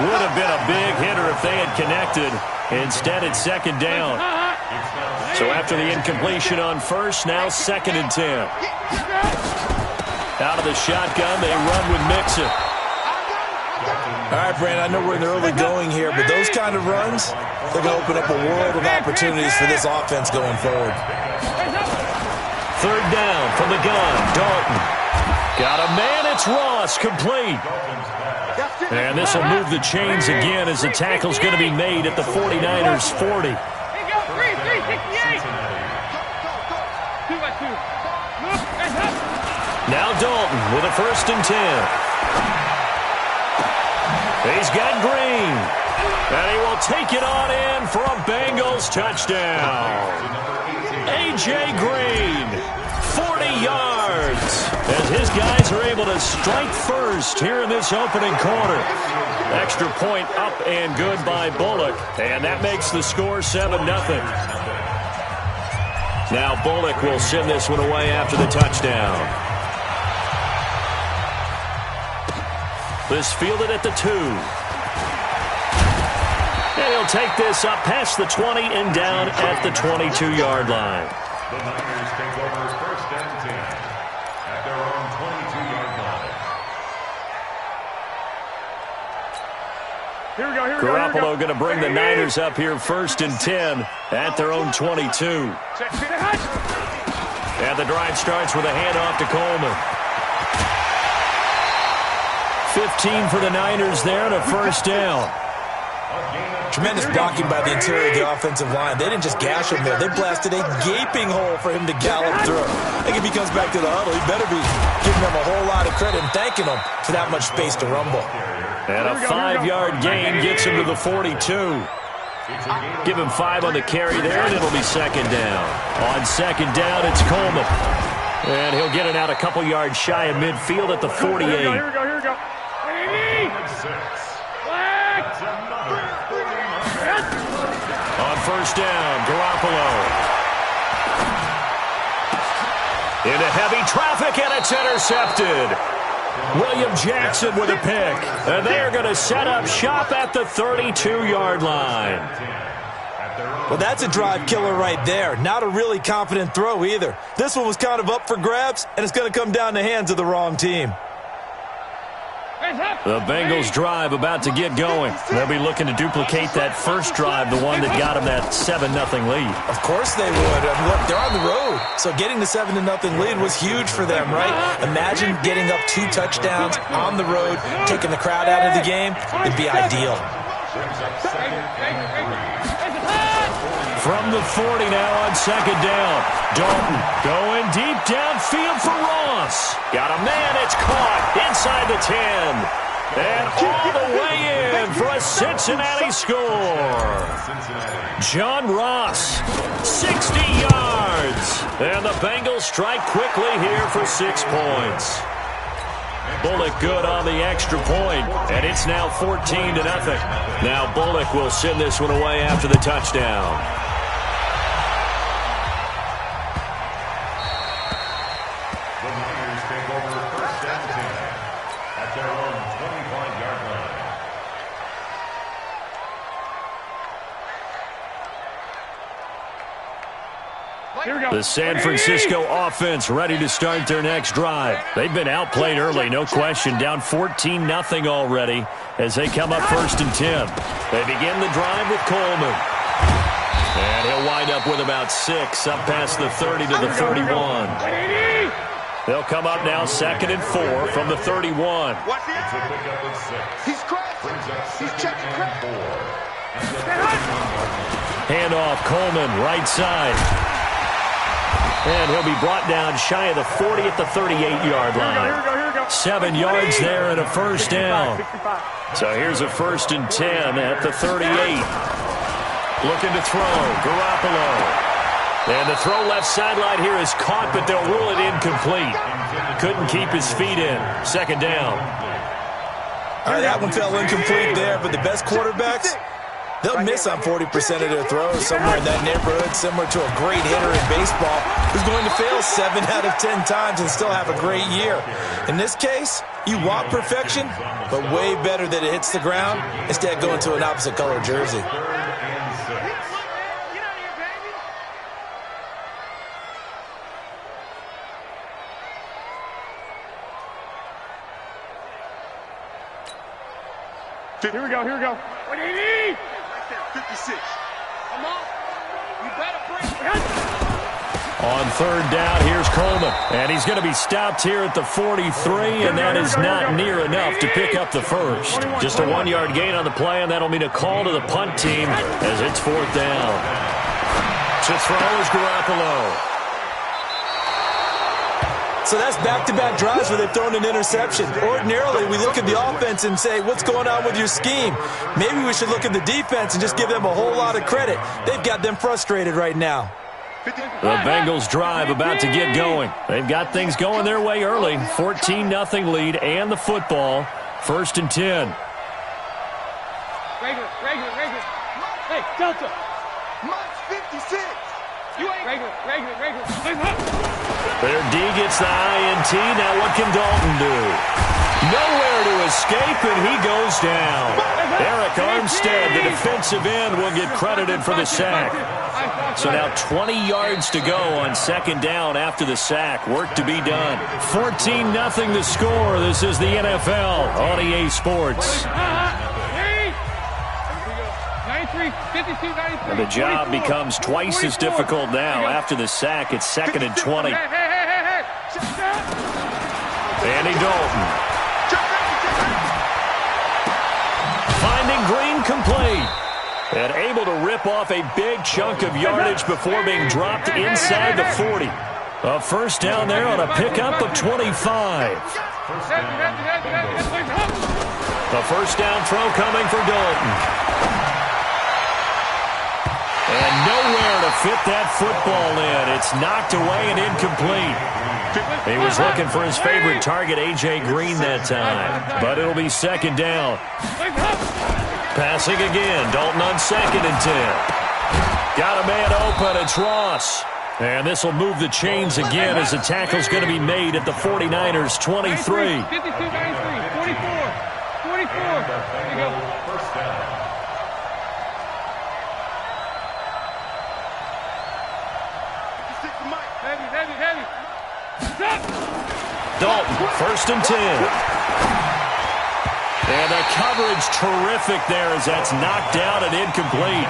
Would have been a big hitter if they had connected. Instead, it's 2nd down. So after the incompletion on 1st, now 2nd and 10. Out of the shotgun, they run with Mixon. All right, Brandon, I know we're in the early going here, but those kind of runs, they're going to open up a world of opportunities for this offense going forward. 3rd down from the gun, Dalton. Got a man, it's Ross, complete. And this will move the chains again as the tackle's going to be made at the 49ers' 40. Now Dalton with a 1st and 10. He's got Green. And he will take it on in for a Bengals touchdown. A.J. Green, 40 yards. As his guys are able to strike first here in this opening quarter. Extra point up and good by Bullock. And that makes the score 7-0. Now Bullock will send this one away after the touchdown. This fielded at the 2. And he'll take this up past the 20 and down at the 22-yard line. The Niners take over first and 10 at their own 22-yard line. Here we go, here we Garoppolo going to bring the Niners up here first and 10 at their own 22. And the drive starts with a handoff to Coleman. 15 for the Niners there and a first down. Tremendous blocking by the interior of the offensive line. They didn't just gash him there. They blasted a gaping hole for him to gallop through. I think if he comes back to the huddle, he better be giving them a whole lot of credit and thanking them for that much space to rumble. And a 5-yard gain gets him to the 42. Give him 5 on the carry there, and it'll be second down. On second down, it's Coleman. And he'll get it out a couple yards shy of midfield at the 48. Here we go, here we go. On first down, Garoppolo. Into heavy traffic, and it's intercepted. William Jackson with a pick. And they're going to set up shop at the 32-yard line. Well, that's a drive killer right there. Not a really confident throw either. This one was kind of up for grabs, and it's going to come down the hands of the wrong team. The Bengals drive about to get going. They'll be looking to duplicate that first drive, the one that got them that 7-0 lead. Of course they would. Look, they're on the road, so getting the 7-0 lead was huge for them, right? Imagine getting up 2 touchdowns on the road, taking the crowd out of the game. It'd be ideal. From the 40 now on second down. Dalton going deep downfield for Ross. Got a man, it's caught inside the 10. And all the way in for a Cincinnati score. John Ross, 60 yards. And the Bengals strike quickly here for 6 points. Bullock good on the extra point, and it's now 14-0. Now Bullock will send this one away after the touchdown. The San Francisco offense ready to start their next drive. They've been outplayed early, no question. Down 14-0 already as they come up first and 10. They begin the drive with Coleman. And he'll wind up with about 6 up past the 30 to the 31. They'll come up now second and 4 from the 31. He's crashing. He's checking crap. Handoff, Coleman, right side. And he'll be brought down shy of the 40 at the 38-yard line. 7 yards there and a first down. So here's a first and 10 at the 38. Looking to throw, Garoppolo. And the throw left sideline here is caught, but they'll rule it incomplete. Couldn't keep his feet in. Second down. That one fell incomplete there, but the best quarterbacks, they'll miss on 40% of their throws somewhere in that neighborhood, similar to a great hitter in baseball who's going to fail 7 out of 10 times and still have a great year. In this case, you want perfection, but way better that it hits the ground instead of going to an opposite color jersey. Here we go, here we go. What do you need? 56. Come on. You better bring it. On third down, here's Coleman. And he's going to be stopped here at the 43, and that is not near enough to pick up the first. Just a 1-yard gain on the play, and that'll mean a call to the punt team as it's fourth down. To throw is Garoppolo. So that's back-to-back drives where they've thrown an interception. Ordinarily, we look at the offense and say, what's going on with your scheme? Maybe we should look at the defense and just give them a whole lot of credit. They've got them frustrated right now. The Bengals drive about to get going. They've got things going their way early. 14-0 lead and the football. 1st and 10. Regular. Hey, Delta. March 56. You ain't regular. Their D gets the INT. Now what can Dalton do? Nowhere to escape, and he goes down. Eric Armstead, the defensive end, will get credited for the sack. So now 20 yards to go on 2nd down after the sack. Work to be done. 14-0 the score. This is the NFL on EA Sports. And the job becomes twice as difficult now. After the sack, it's 2nd and 20. Andy Dalton. Finding Green complete. And able to rip off a big chunk of yardage before being dropped inside the 40. A 1st down there on a pickup of 25. The 1st down throw coming for Dalton. And nowhere to fit that football in. It's knocked away and incomplete. He was looking for his favorite target, A.J. Green, that time. But it'll be 2nd down. Passing again. Dalton on 2nd and 10. Got a man open. It's Ross. And this will move the chains again as the tackle's going to be made at the 49ers 23. 52-93, 44. There you go. 1st down. Heavy. Stop. Dalton, 1st and 10. And the coverage terrific there as that's knocked down and incomplete.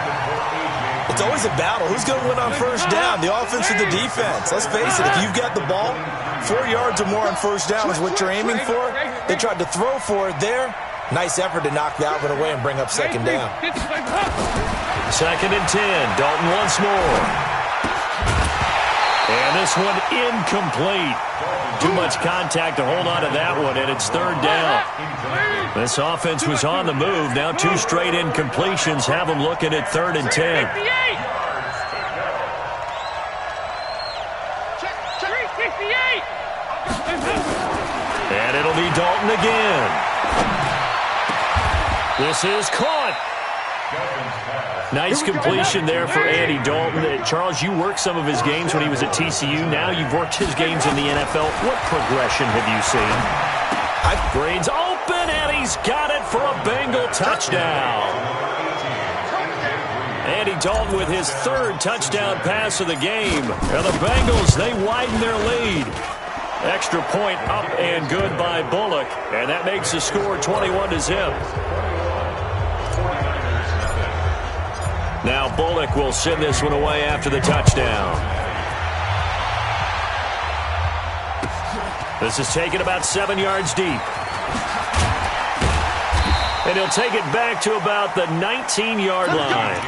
It's always a battle. Who's going to win on 1st down, the offense or the defense? Let's face it, if you've got the ball, 4 yards or more on 1st down is what you're aiming for. They tried to throw for it there. Nice effort to knock that one away and bring up 2nd down. 2nd and 10. Dalton once more. And this one incomplete. Too much contact to hold on to that one, and it's 3rd down. This offense was on the move. Now 2 straight incompletions have them looking at 3rd and 10. And it'll be Dalton again. This is caught. Nice completion there for Andy Dalton. Charles, you worked some of his games when he was at TCU. Now you've worked his games in the NFL. What progression have you seen? Green's open, and he's got it for a Bengal touchdown. Andy Dalton with his 3rd touchdown pass of the game. And the Bengals, they widen their lead. Extra point up and good by Bullock. And that makes the score 21-0. Now Bullock will send this one away after the touchdown. This is taken about 7 yards deep. And he'll take it back to about the 19-yard line.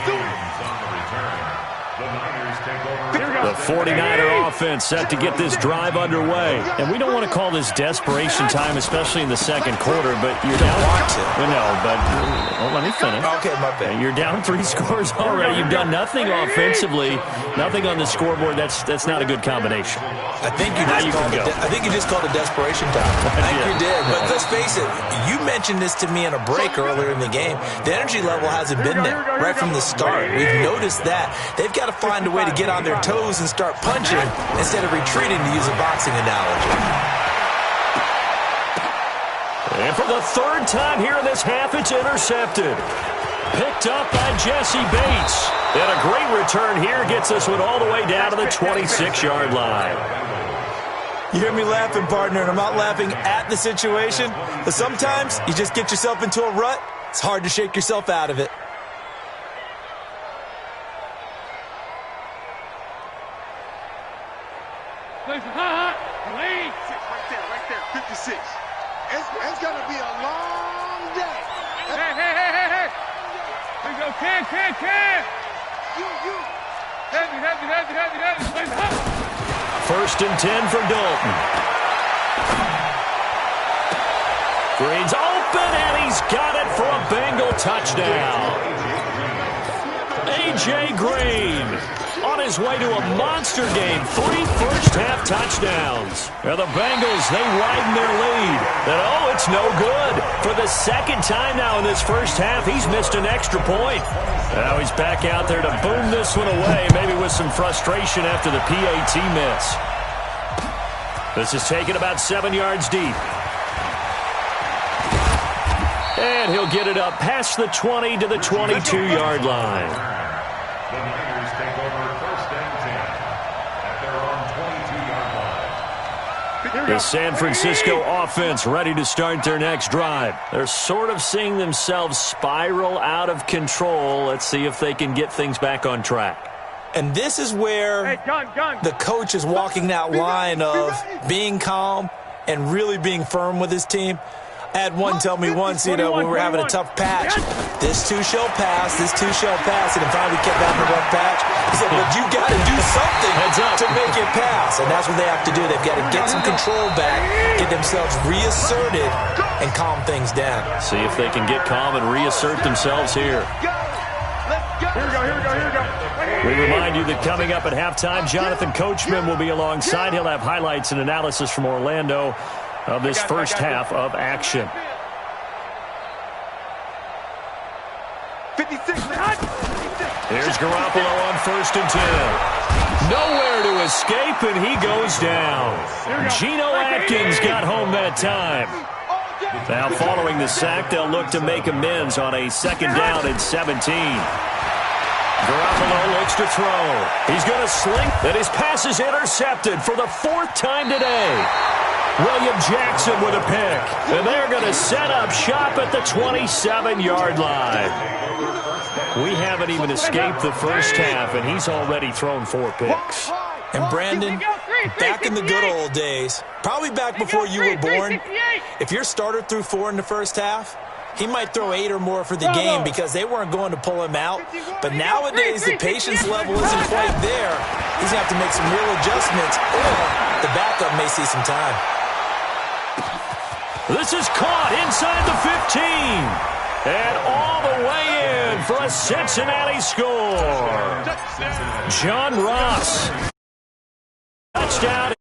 The 49er offense set to get this drive underway. And we don't want to call this desperation time, especially in the 2nd quarter, but you're down. Well, no, but let me finish. Okay, my bad. You're down 3 scores already. You've done nothing offensively, nothing on the scoreboard. That's not a good combination. I think you just called it desperation time. I think you did. But let's face it, you mentioned this to me in a break earlier in the game. The energy level hasn't been there right from the start. We've noticed that. They've got to find a way to get on their toes and start punching instead of retreating, to use a boxing analogy. And for the 3rd time here in this half, it's intercepted. Picked up by Jesse Bates. And a great return here gets this one all the way down to the 26-yard line. You hear me laughing, partner, and I'm not laughing at the situation. But sometimes you just get yourself into a rut. It's hard to shake yourself out of it. Right there, 56. It's going to be a long day. Hey. Here we go, Cam. Heavy. 1st and 10 for Dalton. Green's open, and he's got it for a Bengal touchdown. A.J. Green on his his way to a monster game. 3 first-half touchdowns. Now the Bengals, they widen their lead. And, oh, it's no good. For the second time now in this first half, he's missed an extra point. Now he's back out there to boom this one away, maybe with some frustration after the PAT miss. This is taken about 7 yards deep. And he'll get it up past the 20 to the 22-yard line. The Niners take over first and 10 at their own 22-yard line. The San Francisco offense ready to start their next drive. They're sort of seeing themselves spiral out of control. Let's see if they can get things back on track. And this is where the coach is walking that line of being calm and really being firm with his team. I had one tell me once, when we were having a tough patch, this too shall pass, and then finally we kept having a rough patch. He said, well, you got to do something to make it pass, and that's what they have to do. They've got to get some control back, get themselves reasserted, and calm things down. See if they can get calm and reassert themselves here. We remind you that coming up at halftime, Jonathan Coachman will be alongside. He'll have highlights and analysis from Orlando of this first half of action. 56. Here's Garoppolo on 1st and 10. Nowhere to escape, and he goes down. Geno Atkins got home that time. Now following the sack, they'll look to make amends on a 2nd down and 17. Garoppolo looks to throw. He's going to sling, and his pass is intercepted for the 4th time today. William Jackson with a pick. And they're going to set up shop at the 27-yard line. We haven't even escaped the first half, and he's already thrown 4 picks. And Brandon, back in the good old days, probably back before you were born, if your starter threw 4 in the first half, he might throw 8 or more for the game because they weren't going to pull him out. But nowadays, the patience level isn't quite there. He's going to have to make some real adjustments, or the backup may see some time. This is caught inside the 15. And all the way in for a Cincinnati score. John Ross. Touchdown.